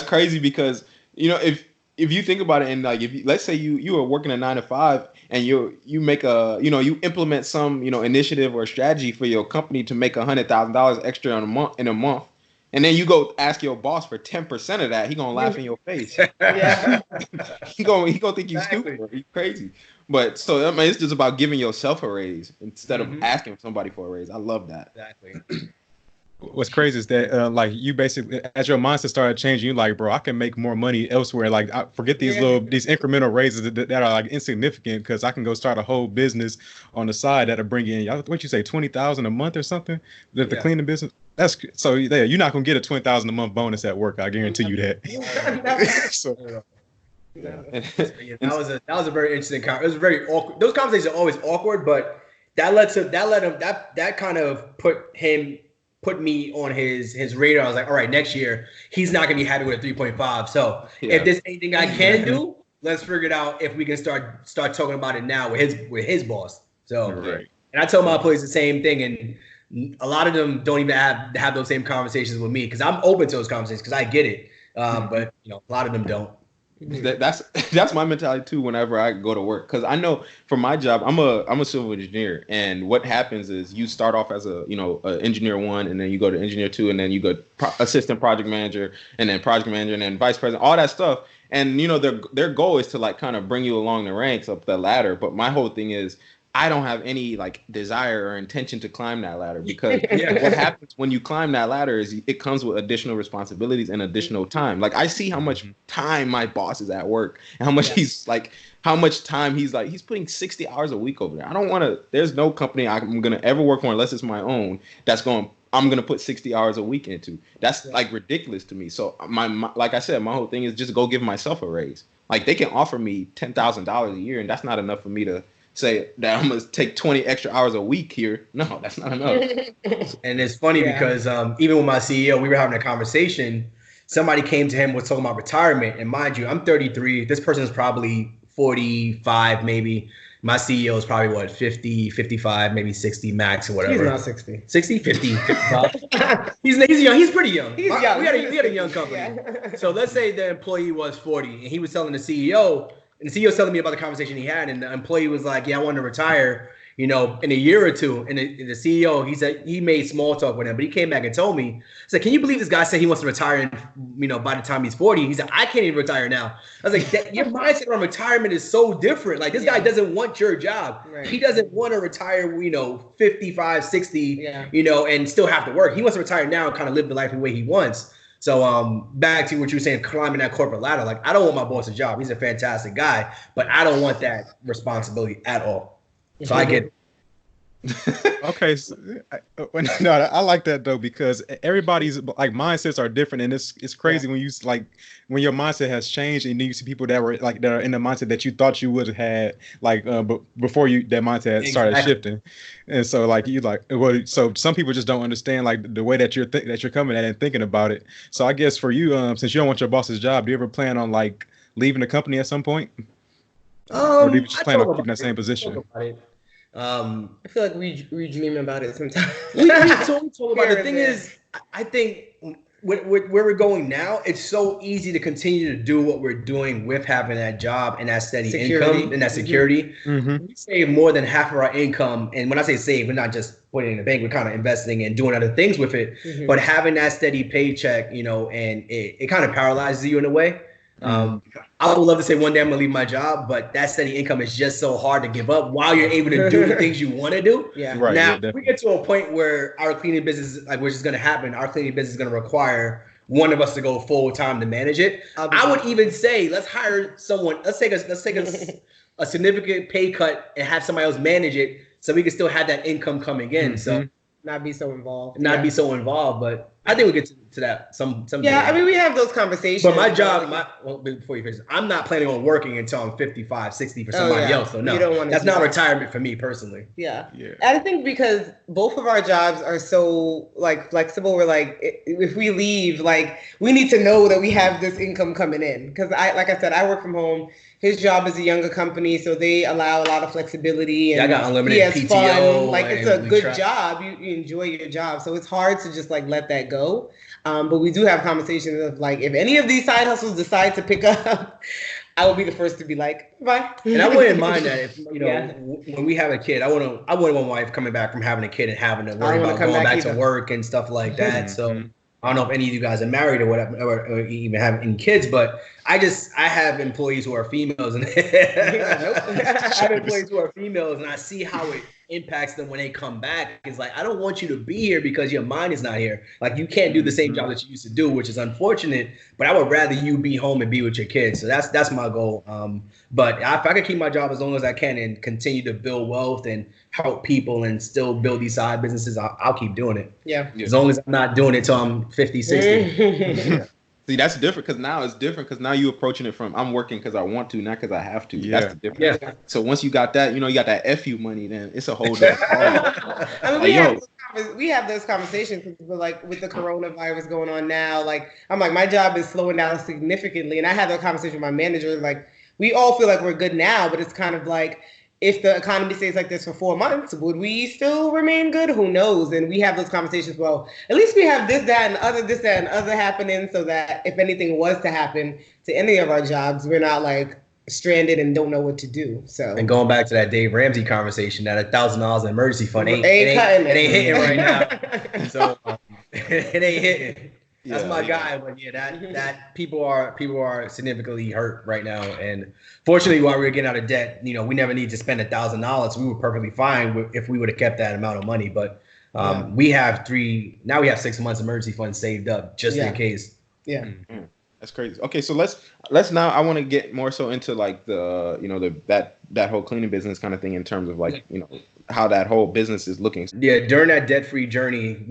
crazy, because if you think about it, and like let's say you are working a 9 to 5, and you make you implement some initiative or strategy for your company to make $100,000 extra in a month, and then you go ask your boss for 10% of that, he gonna laugh in your face. Yeah, he gonna think you stupid or you crazy. But so I mean, it's just about giving yourself a raise instead of asking somebody for a raise. I love that. Exactly. What's crazy is that like you basically, as your mindset started changing, you like, bro, I can make more money elsewhere. Like I forget these these incremental raises that are like insignificant, because I can go start a whole business on the side that'll bring in, what you say, 20,000 a month or something. The cleaning business. That's so you're not gonna get a 20,000 a month bonus at work. I guarantee you that. So. Yeah. That was a very interesting conversation. It was very awkward. Those conversations are always awkward, but that kind of put me on his radar. I was like, all right, next year he's not gonna be happy with a 3.5. So if there's anything I can do, let's figure it out. If we can start talking about it now with his boss. So and I tell my employees the same thing, and a lot of them don't even have those same conversations with me, because I'm open to those conversations because I get it. But a lot of them don't. That's my mentality too whenever I go to work, because I know for my job I'm a civil engineer, and what happens is you start off as a engineer 1, and then you go to engineer 2, and then you go assistant project manager, and then project manager, and then vice president, all that stuff. And their goal is to like kind of bring you along the ranks up the ladder. But my whole thing is, I don't have any like desire or intention to climb that ladder, because what happens when you climb that ladder is it comes with additional responsibilities and additional time. Like I see how much time my boss is at work, and how much how much time he's putting 60 hours a week over there. I don't want to, there's no company I'm going to ever work for unless it's my own that's going to I'm gonna put 60 hours a week into. That's like ridiculous to me. So my like I said, my whole thing is just go give myself a raise. Like they can offer me $10,000 a year, and that's not enough for me to say that I'm gonna take 20 extra hours a week here. No, that's not enough. And it's funny because even with my CEO, we were having a conversation. Somebody came to him was talking about retirement, and mind you, I'm 33. This person is probably 45, maybe. My CEO is probably what, 50, 55, maybe 60 max or whatever. He's not 60. 60, 50, 55. He's young. He's pretty young. He's young. We had a young company. Yeah. So let's say the employee was 40 and he was telling the CEO, and the CEO was telling me about the conversation he had, and the employee was like, yeah, I want to retire, in a year or two. And the CEO, he said he made small talk with him, but he came back and told me, he said, can you believe this guy said he wants to retire, by the time he's 40? He said, I can't even retire now. I was like, your mindset on retirement is so different. Like, this guy doesn't want your job. Right. He doesn't want to retire, 55, 60, and still have to work. He wants to retire now and kind of live the life the way he wants. So back to what you were saying, climbing that corporate ladder. Like, I don't want my boss a job. He's a fantastic guy, but I don't want that responsibility at all. So I get Okay, so, I like that though, because everybody's like mindsets are different, and it's crazy when you when your mindset has changed, and then you see people that were that are in the mindset that you thought you would have had before that mindset started shifting, and so so some people just don't understand the way that you're coming at it and thinking about it. So I guess for you, since you don't want your boss's job, do you ever plan on leaving the company at some point, or do you just plan on keeping that same position? I feel like we dream about it sometimes. we talk about it. The thing is, I think where we're going now, it's so easy to continue to do what we're doing with having that job and that steady income and that security. Mm-hmm. We save more than half of our income, and when I say save, we're not just putting it in the bank. We're kind of investing and doing other things with it. Mm-hmm. But having that steady paycheck, and it kind of paralyzes you in a way. I would love to say one day I'm gonna leave my job, but that steady income is just so hard to give up while you're able to do the things you want to do. Yeah. Right. Now we get to a point where our cleaning business, which is gonna happen, our cleaning business is gonna require one of us to go full time to manage it. I would even say let's hire someone. Let's take a significant pay cut and have somebody else manage it, so we can still have that income coming in. Mm-hmm. So not be so involved. Be so involved, but I think we'll get to that some. Yeah, I mean, we have those conversations. But my job, before you finish, I'm not planning on working until I'm 55, 60 for somebody else. So no, that's not retirement for me personally. Yeah. And I think because both of our jobs are so flexible, we're if we leave, we need to know that we have this income coming in. Because like I said, I work from home. His job is a younger company, so they allow a lot of flexibility. And I got unlimited PTO. Fun. It's a good job. You enjoy your job. So it's hard to just let that go. But we do have conversations of if any of these side hustles decide to pick up, I will be the first to be bye. And I wouldn't mind that if when we have a kid, I wouldn't want my wife coming back from having a kid and having to worry about going back to work and stuff like that. So I don't know if any of you guys are married or whatever, or even have any kids, but I have employees who are females, and I have employees who are females, and I see how it impacts them when they come back. It's I don't want you to be here because your mind is not here. You can't do the same job that you used to do, which is unfortunate, but I would rather you be home and be with your kids. So that's my goal. But if I can keep my job as long as I can and continue to build wealth and help people and still build these side businesses, I'll keep doing it. Yeah. As long as I'm not doing it till I'm 50, 60. See, that's different because now it's different because now you're approaching it from I'm working because I want to, not because I have to. Yeah. That's the difference. Yeah. So once you got that, you got that FU money, then it's a whole different story. I mean, we have those conversations with the coronavirus going on now. I'm my job is slowing down significantly, and I had that conversation with my manager. We all feel we're good now, but it's kind of if the economy stays like this for 4 months, would we still remain good? Who knows? And we have those conversations. Well, at least we have this, that, and other happening, so that if anything was to happen to any of our jobs, we're not stranded and don't know what to do. So. And going back to that Dave Ramsey conversation, that $1,000 in emergency fund ain't hitting right now. So it ain't hitting. That's my guy, but that people are significantly hurt right now. And fortunately, while we were getting out of debt, we never need to spend $1,000. We were perfectly fine if we would have kept that amount of money. But we have 6 months emergency fund saved up just in case. Yeah. Mm-hmm. That's crazy. Okay, so let's now. I want to get more so into like the that whole cleaning business kind of thing in terms of like how that whole business is looking. Yeah, during that debt-free journey,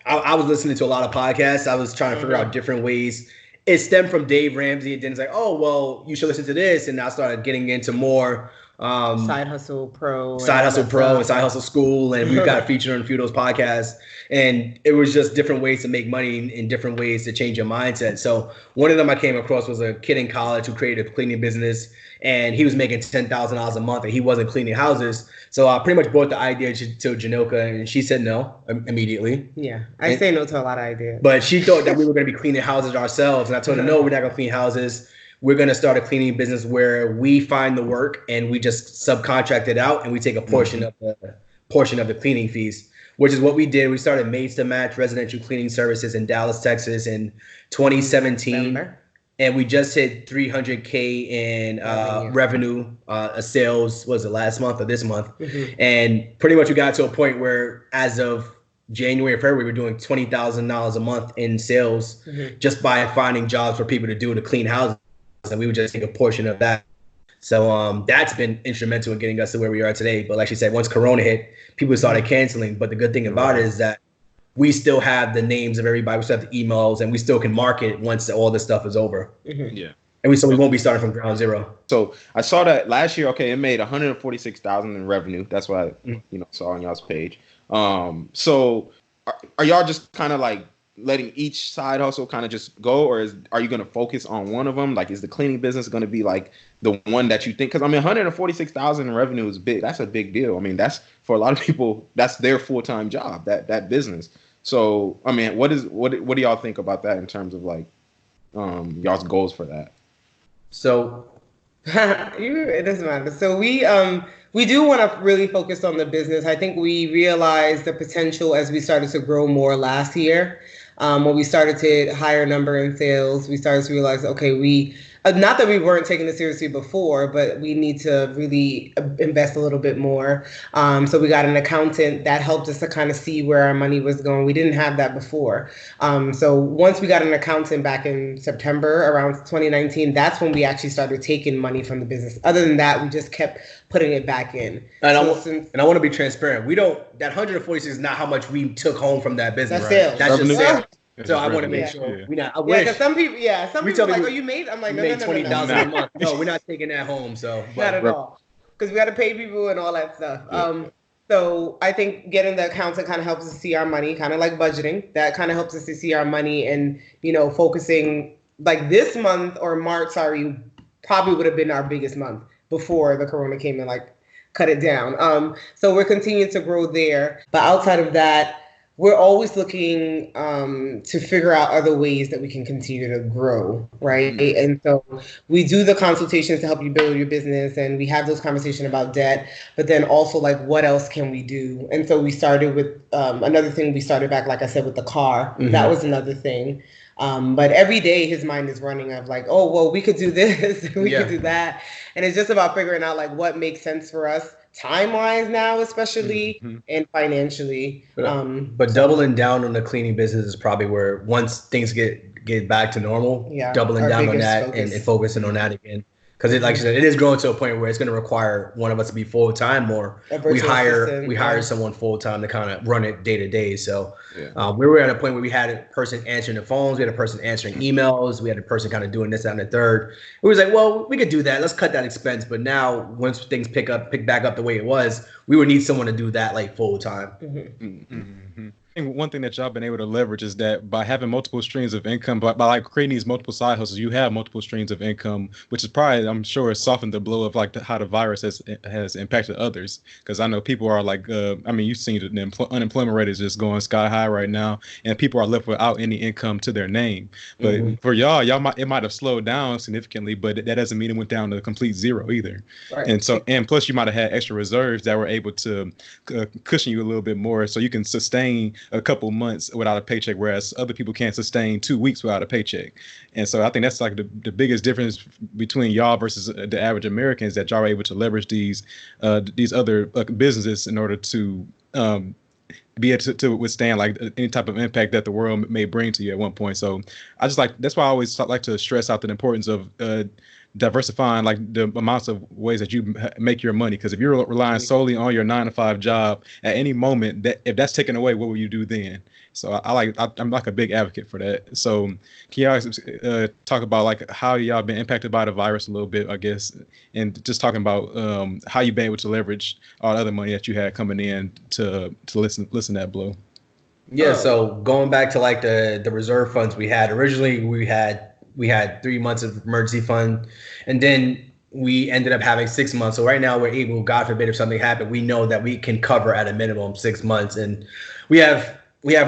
I was listening to a lot of podcasts. I was trying to figure out different ways. It stemmed from Dave Ramsey. And then it's like, oh, well, you should listen to this. And I started getting into more Side Hustle Pro and Side Hustle School. And we've got featured on a few of those podcasts. And it was just different ways to make money in different ways to change your mindset. So one of them I came across was a kid in college who created a cleaning business. And he was making $10,000 a month and he wasn't cleaning houses. So I pretty much brought the idea to Jhanilka and she said no immediately. Yeah, I say no to a lot of ideas. But she thought that we were going to be cleaning houses ourselves. And I told her, no, we're not going to clean houses. We're going to start a cleaning business where we find the work and we just subcontract it out and we take a portion of the cleaning fees, which is what we did. We started Maids to Match residential cleaning services in Dallas, Texas in 2017. And we just hit 300K in revenue, sales, was it last month or this month? And pretty much we got to a point where as of January or February, we were doing $20,000 a month in sales just by finding jobs for people to do to clean houses. And we would just take a portion of that. So that's been instrumental in getting us to where we are today. But like she said, once Corona hit, people started canceling. But the good thing about it is that we still have the names of everybody. We still have the emails, and we still can market once all this stuff is over. Yeah. And we won't be starting from ground zero. So I saw that last year. Okay, it made $146,000 in revenue. That's what I saw on y'all's page. So are y'all just kind of like letting each side hustle kind of just go, or are you going to focus on one of them? Like, is the cleaning business going to be like the one that you think? Because I mean, $146,000 in revenue is big. That's a big deal. I mean, that's for a lot of people. That's their full-time job. That business. So, I mean, what do y'all think about that in terms of like y'all's goals for that? So, it doesn't matter. So we do want to really focus on the business. I think we realized the potential as we started to grow more last year. When we started to hit higher number in sales, we started to realize, okay, not that we weren't taking it seriously before, but we need to really invest a little bit more. So we got an accountant that helped us to kind of see where our money was going. We didn't have that before. So once we got an accountant back in September around 2019, that's when we actually started taking money from the business. Other than that, we just kept putting it back in. And I want to be transparent. That 146 is not how much we took home from that business. That's sales. That's just sales. It's So I want to make sure we're not. I Yeah, wish because some people are like, "Oh, you made?" I'm like, we "No, made no, $20,000 a month." No, we're not taking that home. So not at all, because we got to pay people and all that stuff. So I think getting the accountant kind of helps us see our money, kind of like budgeting. That kind of helps us to see our money and focusing. Like this month or March, probably would have been our biggest month before the Corona came and like cut it down. So we're continuing to grow there, but outside of that, we're always looking to figure out other ways that we can continue to grow, right? And so we do the consultations to help you build your business, and we have those conversations about debt, but then also like, what else can we do? And so we started with another thing. We started back, like I said, with the car. That was another thing. But every day his mind is running of like, oh, well, we could do this, we could do that. And it's just about figuring out like what makes sense for us time-wise now, especially, and financially. But doubling down on the cleaning business is probably where once things get back to normal, doubling down on that and focusing on that again. Because like I said, it is growing to a point where it's going to require one of us to be full time, or we hire someone full time to kind of run it day to day. So we were at a point where we had a person answering the phones, we had a person answering emails, we had a person kind of doing this, that, and the third. It was like, well, we could do that. Let's cut that expense. But now, once things pick back up the way it was, we would need someone to do that like full time. And one thing that y'all been able to leverage is that by having multiple streams of income, by like creating these multiple side hustles, you have multiple streams of income, which is probably, I'm sure, softened the blow of like how the virus has impacted others. Because I know people are like, you've seen the unemployment rate is just going sky high right now, and people are left without any income to their name. But for y'all it might have slowed down significantly, but that doesn't mean it went down to complete zero either. Right. And plus you might have had extra reserves that were able to cushion you a little bit more, so you can sustain a couple months without a paycheck, whereas other people can't sustain 2 weeks without a paycheck. And so I think that's like the biggest difference between y'all versus the average Americans, that y'all are able to leverage these other businesses in order to be able to withstand like any type of impact that the world may bring to you at one point. So I just that's why I always like to stress out the importance of diversifying like the amounts of ways that you make your money. Because if you're relying solely on your 9-to-5 job at any moment, that if that's taken away, what will you do then? So I'm like a big advocate for that. So can y'all talk about like how y'all been impacted by the virus a little bit, I guess, and just talking about how you've been able to leverage all the other money that you had coming in to listen that blow. Yeah. So going back to like the reserve funds we had originally, we had 3 months of emergency fund, and then we ended up having 6 months. So right now we're able, God forbid, if something happened, we know that we can cover at a minimum 6 months, and we have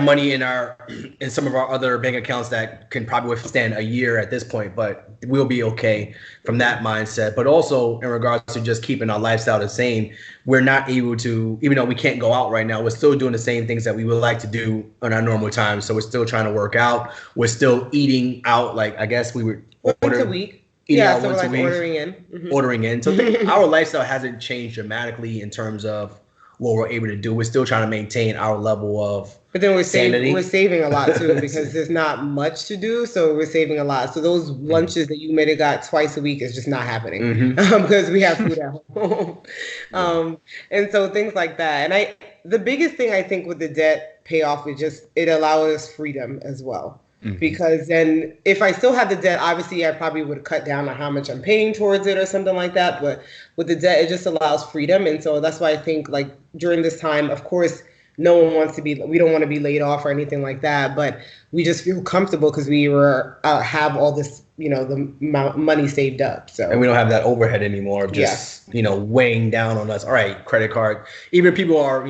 money in some of our other bank accounts that can probably withstand a year at this point, but we'll be okay from that mindset. But also in regards to just keeping our lifestyle the same, we're not able to, even though we can't go out right now, we're still doing the same things that we would like to do on our normal time. So we're still trying to work out. We're still eating out. Like, I guess we were once a week. Yeah, so once like a week. ordering in. Mm-hmm. Ordering in. So our lifestyle hasn't changed dramatically in terms of what we're able to do. We're still trying to maintain our level of But then we're sanity. saving a lot too, because there's not much to do, so we're saving a lot. So those lunches that you may have got twice a week is just not happening because we have food at home. And so things like that. And the biggest thing I think with the debt payoff is just it allows us freedom as well. Because then if I still had the debt, obviously I probably would cut down on how much I'm paying towards it or something like that. But with the debt, it just allows freedom. And so that's why I think like during this time, of course, we don't want to be laid off or anything like that. But we just feel comfortable because we have all this, the money saved up. So and we don't have that overhead anymore of just, weighing down on us. All right, credit card. Even people are,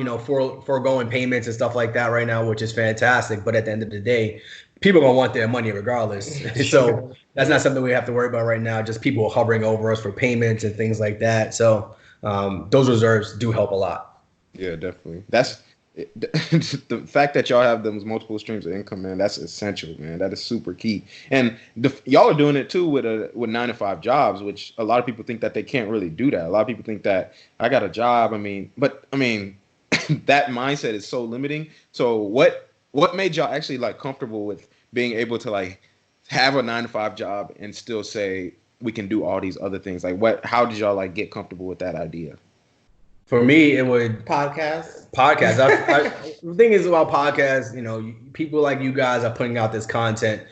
foregoing payments and stuff like that right now, which is fantastic. But at the end of the day, people are going to want their money regardless. So that's not something we have to worry about right now. Just people hovering over us for payments and things like that. So those reserves do help a lot. Yeah, definitely. That's the fact that y'all have those multiple streams of income, man. That's essential, man. That is super key. And y'all are doing it too with 9-to-5 jobs, which a lot of people think that they can't really do that. A lot of people think that I got a job. But that mindset is so limiting. So what made y'all actually like comfortable with being able to like have a 9-to-5 job and still say we can do all these other things? Like how did y'all like get comfortable with that idea? For me, it would podcasts. The thing is about podcasts, people like you guys are putting out this content.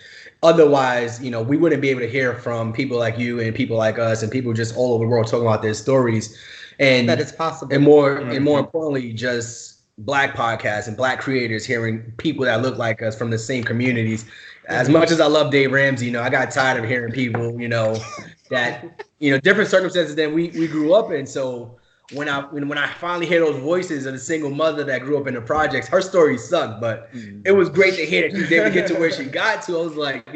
Otherwise, we wouldn't be able to hear from people like you and people like us and people just all over the world talking about their stories. And that it's possible. And more importantly, just Black podcasts and Black creators hearing people that look like us from the same communities. As much as I love Dave Ramsey, I got tired of hearing people, that, different circumstances than we grew up in. So when I finally hear those voices of the single mother that grew up in the projects, her story sucked, but it was great to hear that she was able to get to where she got to. I was like,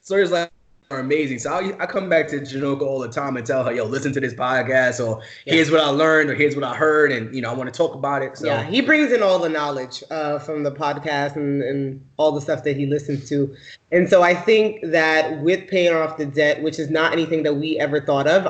stories like are amazing. So I come back to Jhanilka all the time and tell her, yo, listen to this podcast, or here's what I learned, or here's what I heard, and I want to talk about it. So yeah, he brings in all the knowledge from the podcast and all the stuff that he listens to. And so I think that with paying off the debt, which is not anything that we ever thought of.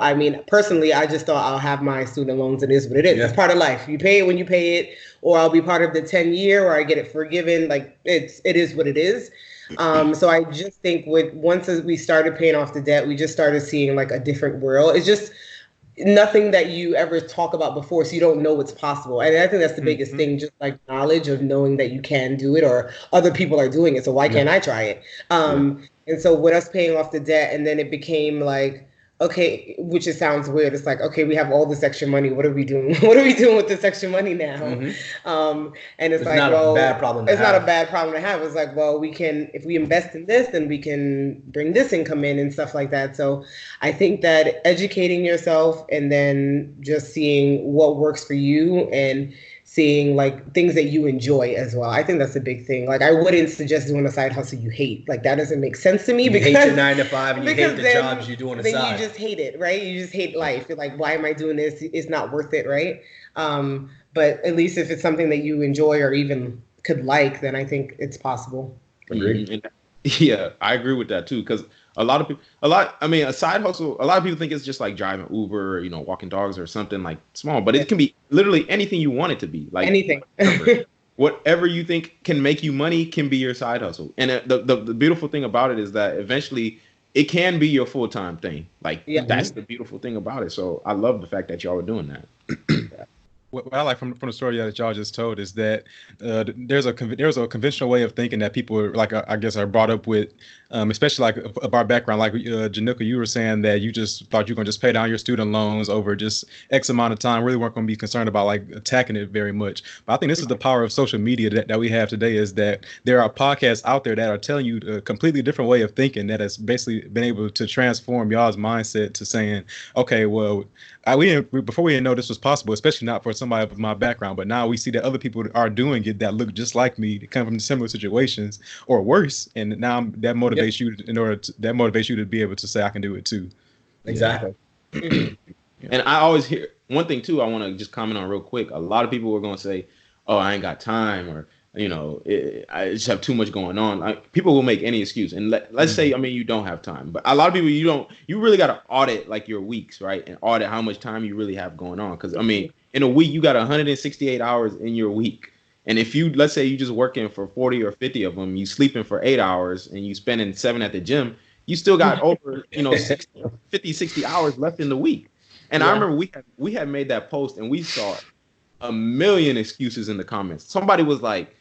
Personally, I just thought I'll have my student loans. It is what it is. Yeah. It's part of life. You pay it when you pay it, or I'll be part of the 10-year, or I get it forgiven. Like it is what it is. So I just think once we started paying off the debt, we just started seeing like a different world. It's just nothing that you ever talk about before, so you don't know what's possible. And I think that's the biggest thing, just like knowledge of knowing that you can do it or other people are doing it. So why can't I try it? And so with us paying off the debt, and then it became like, okay, which it sounds weird. It's like, okay, we have all this extra money. What are we doing? What are we doing with this extra money now? And it's like, not a bad problem to have. Not a bad problem to have. It's like, well, we can, if we invest in this, then we can bring this income in and stuff like that. So I think that educating yourself and then just seeing what works for you and seeing like things that you enjoy as well. I think that's a big thing. Like I wouldn't suggest doing a side hustle you hate. Like that doesn't make sense to me. You because hate your 9-to-5 and you hate the jobs you do on the side. Then you just hate it, right? You just hate life. You're like, why am I doing this? It's not worth it, right? But at least if it's something that you enjoy or even could like, then I think it's possible. Agreed. Yeah, I agree with that too. Because a side hustle, a lot of people think it's just like driving Uber, walking dogs or something like small, but it can be literally anything you want it to be. Like anything. whatever you think can make you money can be your side hustle. And the beautiful thing about it is that eventually it can be your full-time thing. Like that's the beautiful thing about it. So I love the fact that y'all are doing that. What I like from the story that y'all just told is that there's a conventional way of thinking that people are, like I guess are brought up with, especially like of our background. Like Jhanilka, you were saying that you just thought you were going to just pay down your student loans over just X amount of time. Really weren't going to be concerned about like attacking it very much. But I think this is the power of social media that we have today, is that there are podcasts out there that are telling you a completely different way of thinking that has basically been able to transform y'all's mindset to saying, okay, well, before we didn't know this was possible, especially not for somebody of my background, but now we see that other people are doing it that look just like me, that come from similar situations or worse, and now that motivates you to be able to say I can do it too. Exactly. And I always hear one thing too. I want to just comment on real quick. A lot of people are going to say, "Oh, I ain't got time," or I just have too much going on. Like, people will make any excuse. And let's say, you don't have time, but a lot of people, you really got to audit like your weeks, right? And audit how much time you really have going on. Cause in a week, you got 168 hours in your week. And if let's say you just working for 40 or 50 of them, you sleeping for 8 hours and you spending 7 at the gym, you still got over, 60 hours left in the week. And I remember we had made that post and we saw a million excuses in the comments. Somebody was like,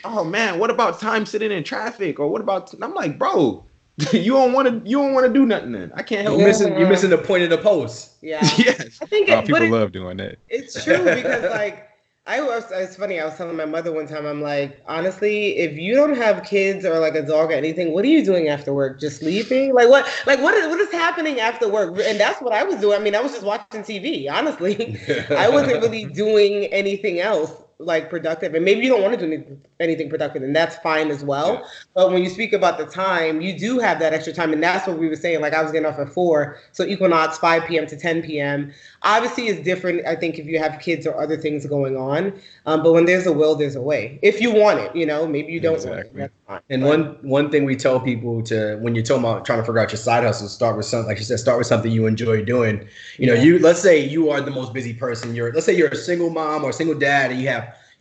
"Oh man, what about time sitting in traffic?" Or what about? I'm like, bro, you don't want to do nothing. Then I can't help. You're missing the point of the post. Yeah. Yes. I think people love doing that. It's true because like it's funny. I was telling my mother one time, I'm like, honestly, if you don't have kids or like a dog or anything, what are you doing after work? Just sleeping? Like what is happening after work? And that's what I was doing. I was just watching TV. Honestly, I wasn't really doing anything else like productive. And maybe you don't want to do anything productive, and that's fine as well. Yeah. But when you speak about the time, you do have that extra time, and that's what we were saying. Like I was getting off at 4, so equinox 5 p.m. to 10 p.m. Obviously is different, I think, if you have kids or other things going on. But when there's a will, there's a way. If you want it, maybe you don't want it. That's fine. And one thing we tell people when you're talking about trying to figure out your side hustle, start with something, like you said, start with something you enjoy doing. Let's say you are the most busy person. Let's say you're a single mom or a single dad, and you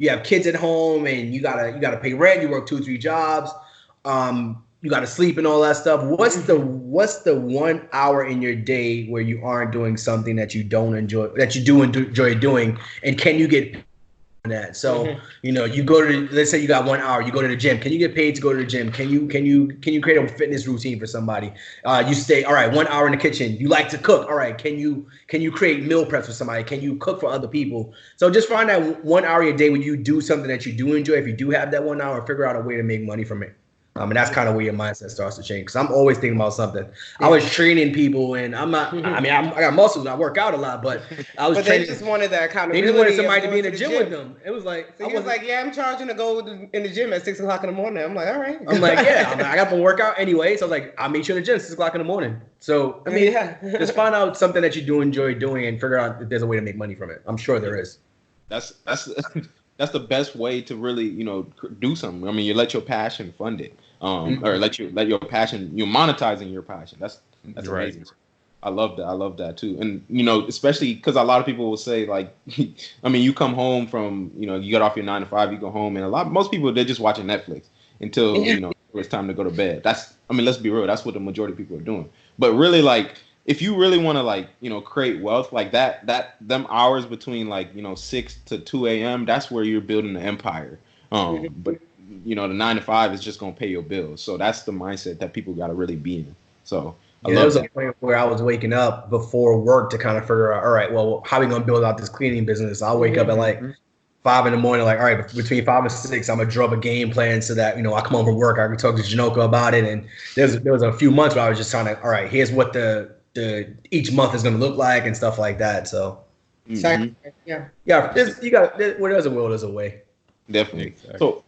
have kids at home, and you gotta pay rent. You work 2-3 jobs. You gotta sleep and all that stuff. What's the 1 hour in your day where you aren't doing something that you don't enjoy, that you do enjoy doing, and can you get paid for that? So you go to, let's say you got 1 hour, you go to the gym. Can you get paid to go to the gym? Can you create a fitness routine for somebody? You stay, all right, 1 hour in the kitchen. You like to cook, all right. Can you create meal preps for somebody? Can you cook for other people? So just find that 1 hour a day when you do something that you do enjoy. If you do have that 1 hour, figure out a way to make money from it. And that's kind of where your mindset starts to change. Because I'm always thinking about something. I was training people, and I'm not. I got muscles and I work out a lot, but I was. But training. They just wanted that kind of. They just wanted somebody to be in the gym with them. It was like. So he was like, "Yeah, I'm charging to go in the gym at 6 o'clock in the morning." I'm like, "All right." I'm like, "Yeah." I got to work out anyway, so I was like, "I'll meet you in the gym at 6 o'clock in the morning." So just find out something that you do enjoy doing and figure out if there's a way to make money from it. I'm sure there is. That's the best way to really do something. You let your passion fund it. Or let your passion, you're monetizing your passion. That's right. Amazing. I love that too. And especially because a lot of people will say like, you come home from, you get off your 9 to 5, you go home, and most people, they're just watching Netflix until it's time to go to bed. Let's be real, that's what the majority of people are doing. But really, like, if you really want to create wealth like that them hours between 6 to 2 a.m., that's where you're building an empire. But the 9 to 5 is just going to pay your bills. So that's the mindset that people got to really be in. So there was a point where I was waking up before work to kind of figure out, all right, well, how are we going to build out this cleaning business? I'll wake up at 5 in the morning, all right, between 5 and 6, I'm going to draw up a game plan so that, I come home from work, I can talk to Jhanilka about it. And there was a few months where I was just trying to, all right, here's what the each month is going to look like and stuff like that. So yeah, where there's a will, there's a way. Definitely. Exactly. So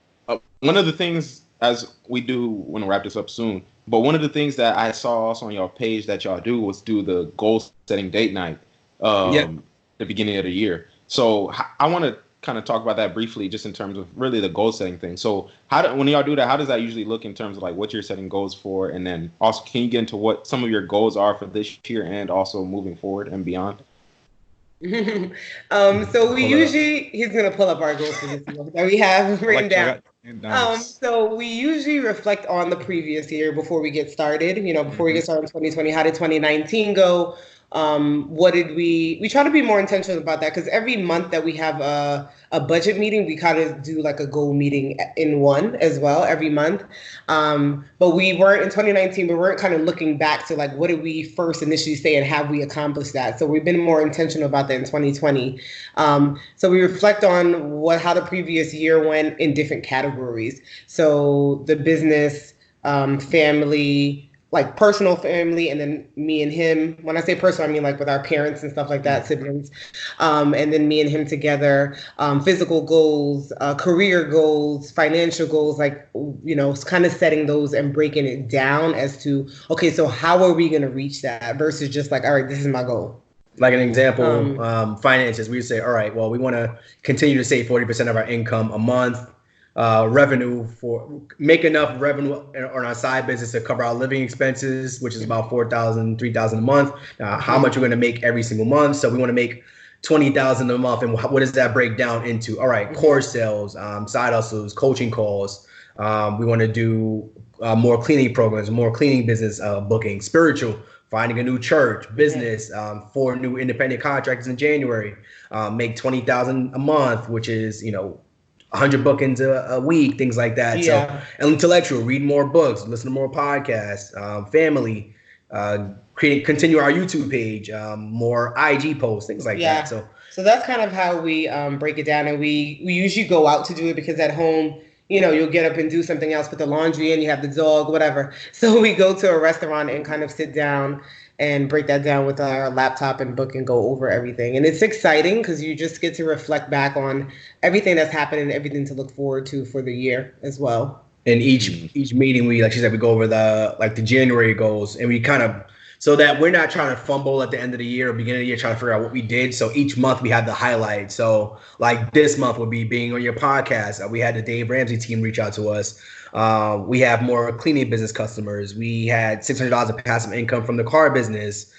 one of the things, as we do want to wrap this up soon, but one of the things that I saw also on your page that y'all do was do the goal setting date night the beginning of the year. So I want to kind of talk about that briefly, just in terms of really the goal setting thing. So when y'all do that, how does that usually look in terms of like what you're setting goals for? And then also, can you get into what some of your goals are for this year and also moving forward and beyond? So we usually, he's going to pull up our goals for this year that we have written down. Nice. So we usually reflect on the previous year before we get started, before we get started in 2020. How did 2019 go? What did we try to be more intentional about that, because every month that we have a budget meeting, we kind of do like a goal meeting in one as well every month. But we weren't in 2019, we weren't kind of looking back to like, what did we first initially say and have we accomplished that? So we've been more intentional about that in 2020. So we reflect on how the previous year went in different categories. So the business, family, like personal family, and then me and him. When I say personal, I mean like with our parents and stuff like that, siblings. And then me and him together, physical goals, career goals, financial goals, like, kind of setting those and breaking it down as to, okay, so how are we going to reach that versus just like, all right, this is my goal. Like an example, finances, we would say, all right, well, we want to continue to save 40% of our income a month. Make enough revenue on our side business to cover our living expenses, which is about $4,000, $3,000 a month. How much we're going to make every single month. So we want to make $20,000 a month. And what does that break down into? All right, course sales, side hustles, coaching calls. We want to do more cleaning programs, more cleaning business booking, spiritual, finding a new church, business, 4 new independent contractors in January, make $20,000 a month, which is, 100 bookings a week, things like that. Yeah. So intellectual, read more books, listen to more podcasts, family, continue our YouTube page, more IG posts, things like that. So that's kind of how we break it down. And we usually go out to do it, because at home, you'll get up and do something else, put the laundry in, you have the dog, whatever. So we go to a restaurant and kind of sit down and break that down with our laptop and book and go over everything. And it's exciting because you just get to reflect back on everything that's happened and everything to look forward to for the year as well. And each meeting, we, like she said, we go over the January goals, and we kind of, so that we're not trying to fumble at the end of the year or beginning of the year trying to figure out what we did. So each month we have the highlights. So like this month would be being on your podcast. We had the Dave Ramsey team reach out to us. We have more cleaning business customers. We had $600 of passive income from the car business.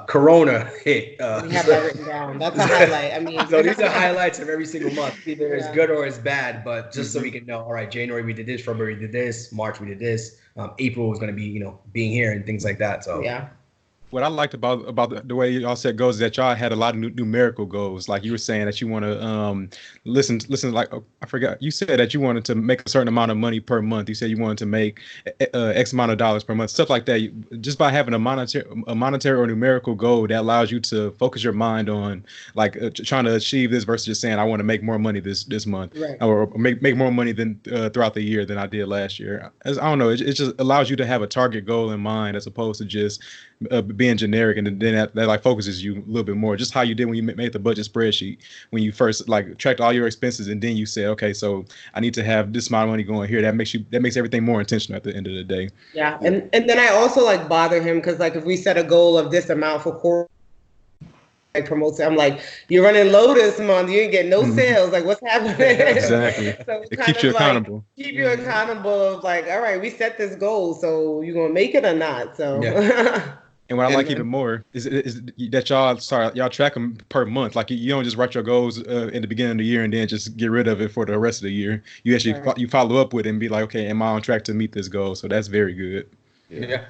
Corona hit. We have that written down. That's a highlight. I mean, so these are highlights of every single month. Either it's good or it's bad, but just so we can know, all right, January we did this, February we did this, March we did this. April was going to be, being here and things like that. So what I liked about the way y'all set goals is that y'all had a lot of numerical goals. Like you were saying that you want to listen. Like, I forgot, you said that you wanted to make a certain amount of money per month. You said you wanted to make X amount of dollars per month, stuff like that. Just by having a monetary or numerical goal that allows you to focus your mind on like trying to achieve this versus just saying I want to make more money this month, right, or make more money than throughout the year than I did last year. I don't know. It just allows you to have a target goal in mind as opposed to just being generic, and then that like focuses you a little bit more. Just how you did when you made the budget spreadsheet, when you first like tracked all your expenses, and then you said, okay, so I need to have this amount of money going here. That makes everything more intentional at the end of the day. Yeah, and then I also like bother him because like if we set a goal of this amount for core, like promotes it, I'm like, you're running low this month, you ain't getting no sales. Like, what's happening? Exactly. So it keeps you accountable. Keep you accountable of like, all right, we set this goal, so you gonna make it or not? So. And what I like even more is that y'all track them per month. Like you don't just write your goals in the beginning of the year and then just get rid of it for the rest of the year. You actually you follow up with it and be like, okay, am I on track to meet this goal? So that's very good. Yeah.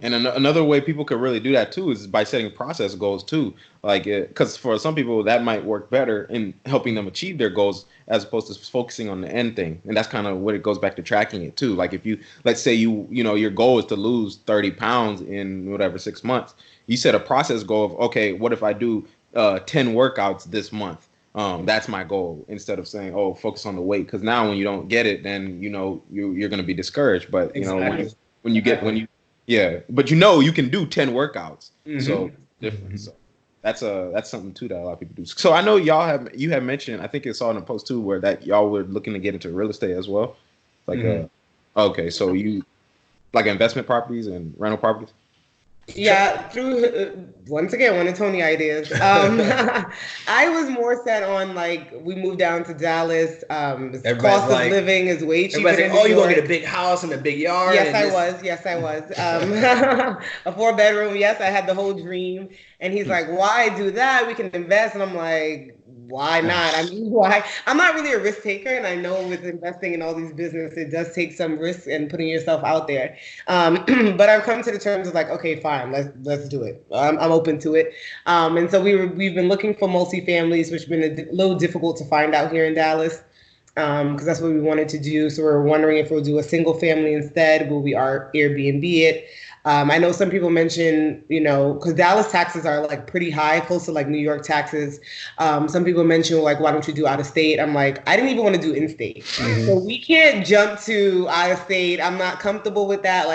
And another way people could really do that too is by setting process goals too. Like, because for some people that might work better in helping them achieve their goals as opposed to focusing on the end thing. And that's kind of what it goes back to tracking it too. Like if you, let's say your goal is to lose 30 pounds in whatever 6 months, you set a process goal of, okay, what if I do 10 workouts this month? That's my goal, instead of saying, oh, focus on the weight. Because now when you don't get it, then you're going to be discouraged. But but you can do 10 workouts. So different. So that's something too that a lot of people do. So I know you have mentioned, I think it's all in a post too, where that y'all were looking to get into real estate as well. Like okay, so you like investment properties and rental properties? Yeah, through once again, one of Tony ideas. I was more set on like we moved down to Dallas. Cost of living is way cheaper. Everybody's like, "Oh, you're gonna get a big house and a big yard." Yes, I was. A 4-bedroom. Yes, I had the whole dream. And he's like, "Why do that? We can invest." And I'm like, why not? I mean, why? I'm not really a risk taker, and I know with investing in all these businesses, it does take some risk and putting yourself out there. But I've come to the terms of like, okay, fine, let's do it. I'm open to it. And so we've been looking for multifamilies, which has been a little difficult to find out here in Dallas. Because that's what we wanted to do. So we're wondering if we'll do a single family instead. Will we Airbnb it? I know some people mention, because Dallas taxes are like pretty high, close to like New York taxes. Some people mention like, why don't you do out of state? I'm like, I didn't even want to do in-state. Mm-hmm. So we can't jump to out of state. I'm not comfortable with that.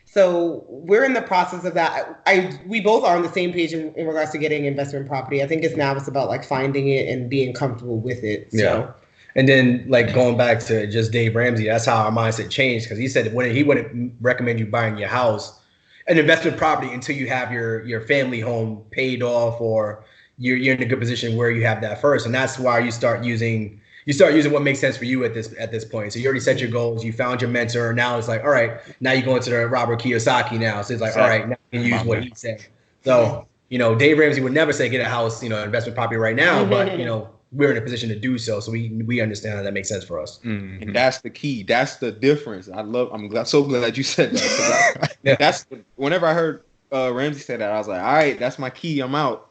So we're in the process of that. We both are on the same page in regards to getting investment property. I think it's about like finding it and being comfortable with it. So. Yeah. And then like going back to just Dave Ramsey, that's how our mindset changed, because he said he wouldn't recommend you buying your house, an investment property, until you have your family home paid off or you're in a good position where you have that first. And that's why you start using what makes sense for you at this point. So you already set your goals, you found your mentor. Now it's like, all right, now you go into the Robert Kiyosaki now. So it's like, all right, now you can use what he said. So, Dave Ramsey would never say get a house, investment property right now, but we're in a position to do so. So we understand how that makes sense for us. Mm-hmm. And that's the key. That's the difference. So glad you said that. Whenever I heard Ramsey say that, I was like, all right, that's my key. I'm out.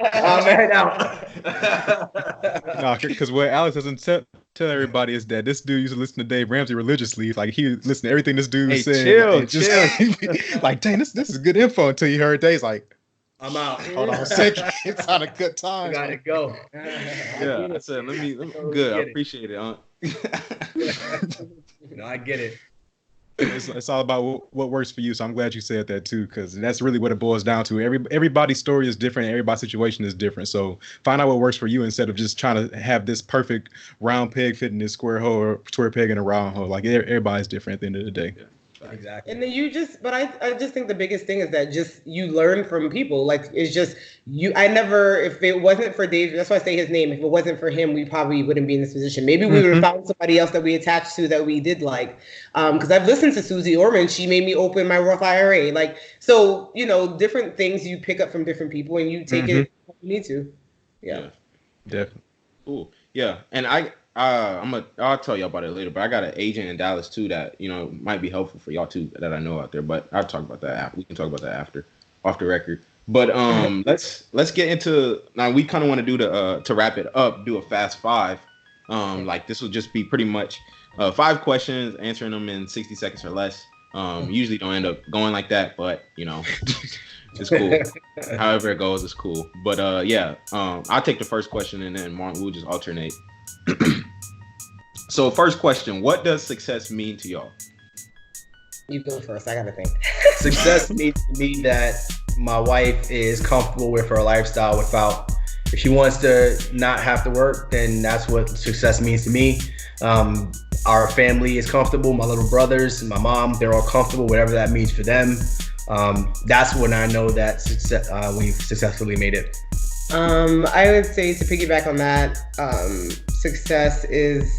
I'm out. No, because what Alex doesn't tell everybody is that this dude used to listen to Dave Ramsey religiously. Like he listened to everything this dude said. Chill. Like, dang, this is good info until you heard Dave's like, I'm out. Hold on a second. It's not a good time. I gotta go. Yeah, I said, let me good. I appreciate it. I get it. It's all about what works for you. So I'm glad you said that too, because that's really what it boils down to. Everybody's story is different. Everybody's situation is different. So find out what works for you instead of just trying to have this perfect round peg fitting this square hole or square peg in a round hole. Like everybody's different at the end of the day. Yeah. Exactly. And then but I just think the biggest thing is that just you learn from people. Like it's just if it wasn't for Dave, that's why I say his name. If it wasn't for him, we probably wouldn't be in this position. Maybe we would have found somebody else that we attached to that we did like. Because I've listened to Susie Orman. She made me open my Roth IRA. Different things you pick up from different people and you take it when you need to. Yeah. Definitely. Cool. Yeah. And I'll tell you about it later, but I got an agent in Dallas too that might be helpful for y'all too that I know out there. But I'll talk about that after. We can talk about that after, off the record. But let's get into now. We kind of want to do to wrap it up, do a fast five. Like this will just be pretty much 5 questions, answering them in 60 seconds or less. Usually don't end up going like that, but it's cool. However it goes, it's cool. But I'll take the first question and then Martin will just alternate. So first question, what does success mean to y'all? You go first. I gotta think. Success means to me that my wife is comfortable with her lifestyle if she wants to not have to work, then that's what success means to me. Our family is comfortable. My little brothers and my mom, they're all comfortable, whatever that means for them. That's when I know that we've successfully made it. I would say, to piggyback on that, success is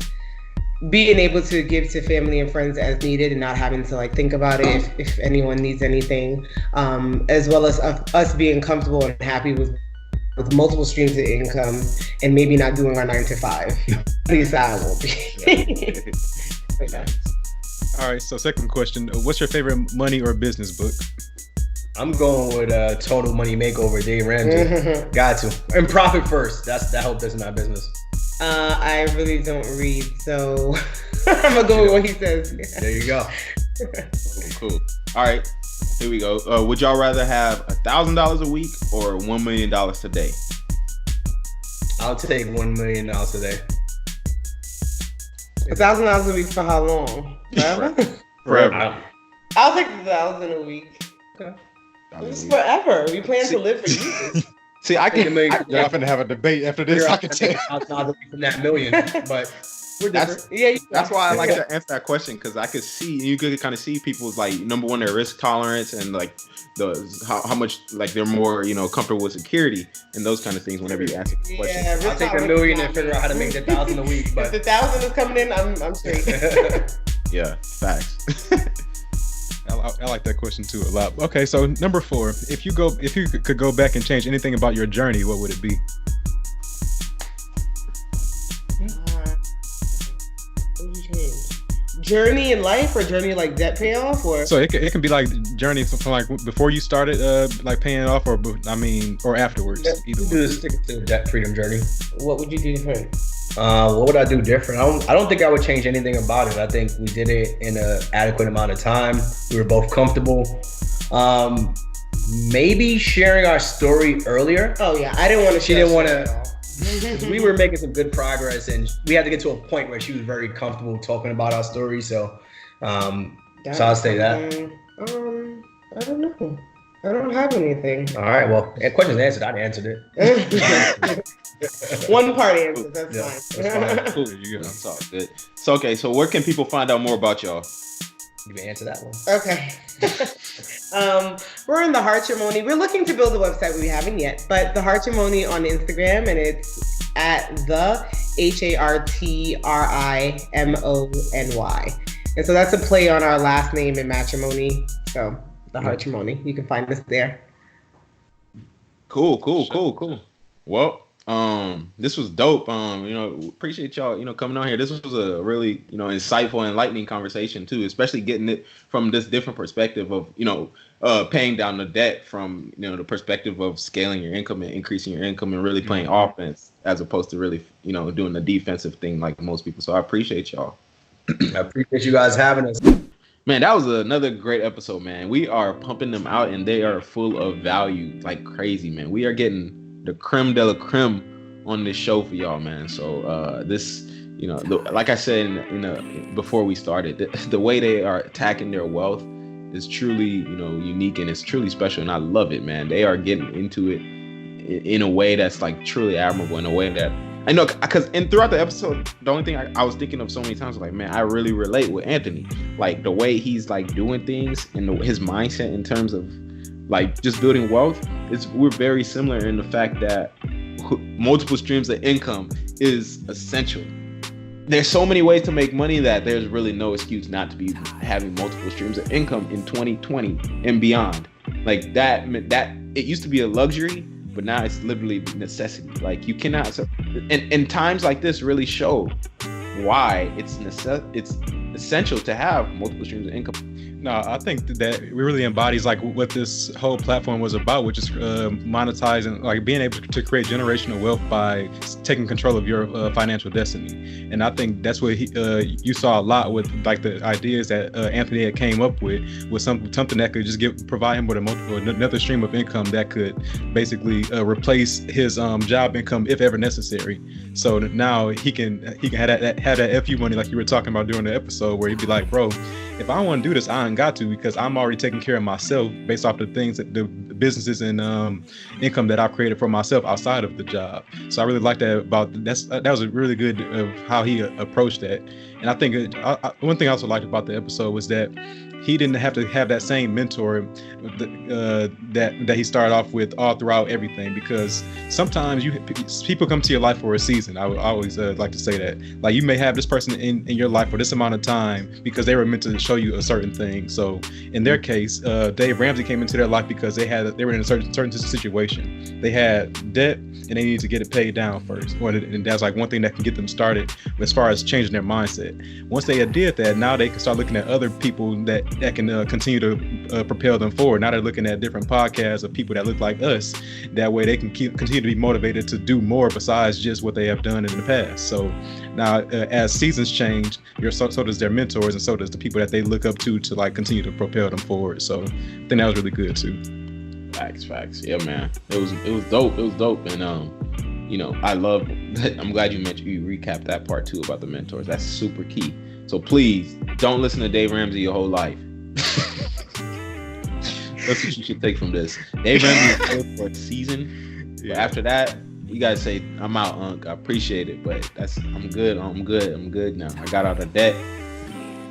being able to give to family and friends as needed and not having to think about it if anyone needs anything, as well as us being comfortable and happy with multiple streams of income and maybe not doing our 9 to 5. At least I won't be. Okay. All right, so second question, what's your favorite money or business book? I'm going with Total Money Makeover, Dave Ramsey. Got to. And Profit First. That helped us in our business. I really don't read, so I'm gonna go with what he says. There you go. Cool. All right, here we go. Would y'all rather have $1,000 a week or $1 million today? I'll take $1 million today. $1,000 a week for how long? Forever. I'll take $1,000 a week. Okay. It's forever. We plan to live for years. See, I can. Y'all finna have a debate after this. I can tell. $1,000 from that million, but We're different. Yeah, that's why I like to answer that question, because I could see, you could kind of see people's, like, number one, their risk tolerance, and like how much, like, they're more, you know, comfortable with security and those kind of things whenever you answer the question. Yeah, I'll take $1 million and figure out how to make the 1,000 a week. But if the 1,000 is coming in, I'm straight. Yeah, facts. I like that question too a lot. Okay, so number 4, if you could go back and change anything about your journey, what would it be? Journey in life, or journey like debt payoff, or so it can be like journey from like before you started like paying it off, or afterwards. Yeah, either do stick to the debt freedom journey. what would you do different? What would I do different? I don't think I would change anything about it. I think we did it in an adequate amount of time. We were both comfortable. Maybe sharing our story earlier. Oh yeah, I didn't want to. She didn't want to. We were making some good progress, and we had to get to a point where she was very comfortable talking about our story. So, I'll say that. I don't know. I don't have anything. All right. Well, question's answered. I answered it. One part answer. That's fine. That's fine. Cool. You go. That's all good. So, okay. So, where can people find out more about y'all? You can answer that one. Okay. We're in the Hartzog. We're looking to build a website. We haven't yet, but the Hartzog on Instagram, and it's at the HARTRIMONY. And so that's a play on our last name in matrimony. So the Hartzog. You can find us there. Cool. Well, this was dope. Appreciate y'all, coming on here. This was a really, insightful, enlightening conversation too, especially getting it from this different perspective of, paying down the debt from, the perspective of scaling your income and increasing your income and really playing offense as opposed to really, doing the defensive thing like most people. So I appreciate y'all. I appreciate you guys having us. Man, that was another great episode, man. We are pumping them out and they are full of value like crazy, man. We are getting the creme de la creme on this show for y'all, man. So this, like I said before we started, the way they are attacking their wealth is truly, unique, and it's truly special, and I love it, man. They are getting into it in a way that's like truly admirable, in a way that I know, because throughout the episode, the only thing I was thinking of so many times was like, man, I really relate with Anthony, like the way he's like doing things and his mindset in terms of like just building wealth. We're very similar in the fact that multiple streams of income is essential. There's so many ways to make money that there's really no excuse not to be having multiple streams of income in 2020 and beyond. Like that it used to be a luxury, but now it's literally necessity. Like you cannot, and times like this really show why it's essential to have multiple streams of income. No, I think that it really embodies like what this whole platform was about, which is monetizing, like being able to create generational wealth by taking control of your financial destiny. And I think that's what you saw a lot with like the ideas that Anthony had came up with something that could just provide him with another stream of income that could basically replace his job income if ever necessary. So now he can have that FU money like you were talking about during the episode, where he'd be like, bro, if I want to do this, I ain't got to, because I'm already taking care of myself based off the things that the businesses and income that I've created for myself outside of the job. So I really like that that was a really good of how he approached that. And I think one thing I also liked about the episode was that he didn't have to have that same mentor that he started off with all throughout everything, because sometimes people come to your life for a season. I always like to say that, like, you may have this person in your life for this amount of time because they were meant to show you a certain thing. So in their case, Dave Ramsey came into their life because they were in a certain situation. They had debt and they needed to get it paid down first. And that's like one thing that can get them started as far as changing their mindset. Once they did that, now they can start looking at other people that can continue to propel them forward. Now they're looking at different podcasts of people that look like us. That way they can continue to be motivated to do more besides just what they have done in the past. So now as seasons change, so does their mentors, and so does the people that they look up to like continue to propel them forward. So I think that was really good too. Facts. Yeah, man. It was dope. It was dope. And I love I'm glad you recapped that part too about the mentors. That's super key. So please don't listen to Dave Ramsey your whole life. That's what you should take from this. Dave Ramsey is good for a season. But after that, you guys say I'm out, Unc. I appreciate it, but I'm good. I'm good now. I got out of debt.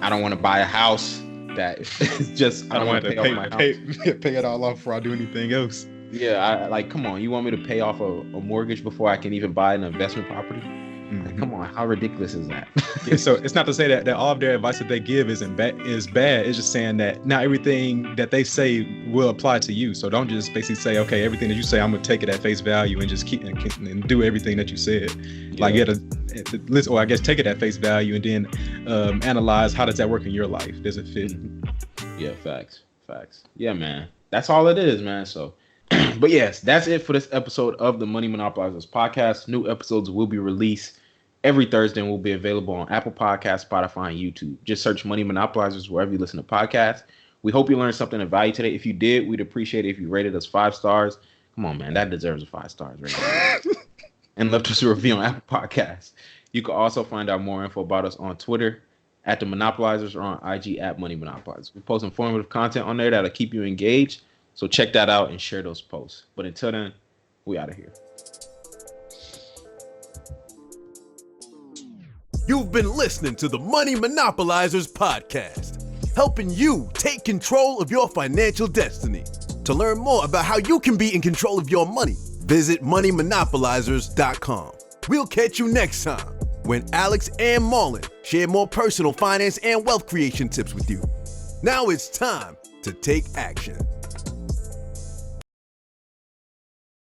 I don't want to buy a house that is just. I don't want to pay it all off before I do anything else. Yeah, come on. You want me to pay off a mortgage before I can even buy an investment property? Mm-hmm. Like, come on, how ridiculous is that? Yeah, so it's not to say that all of their advice that they give is bad. It's just saying that not everything that they say will apply to you. So don't just basically say, okay, everything that you say, I'm gonna take it at face value and just keep and do everything that you said. Yeah. Like, listen, or I guess take it at face value and then analyze how does that work in your life? Does it fit? Yeah, facts. Yeah, man. That's all it is, man. So. But yes, that's it for this episode of the Money Monopolizers podcast. New episodes will be released every Thursday and will be available on Apple Podcasts, Spotify, and YouTube. Just search Money Monopolizers wherever you listen to podcasts. We hope you learned something of value today. If you did, we'd appreciate it if you rated us 5 stars. Come on, man. That deserves a 5 stars right now. And left us a review on Apple Podcasts. You can also find out more info about us on Twitter at The Monopolizers or on IG at Money Monopolizers. We post informative content on there that'll keep you engaged. So check that out and share those posts. But until then, we out of here. You've been listening to the Money Monopolizers podcast, helping you take control of your financial destiny. To learn more about how you can be in control of your money, visit moneymonopolizers.com. We'll catch you next time when Alex and Marlon share more personal finance and wealth creation tips with you. Now it's time to take action.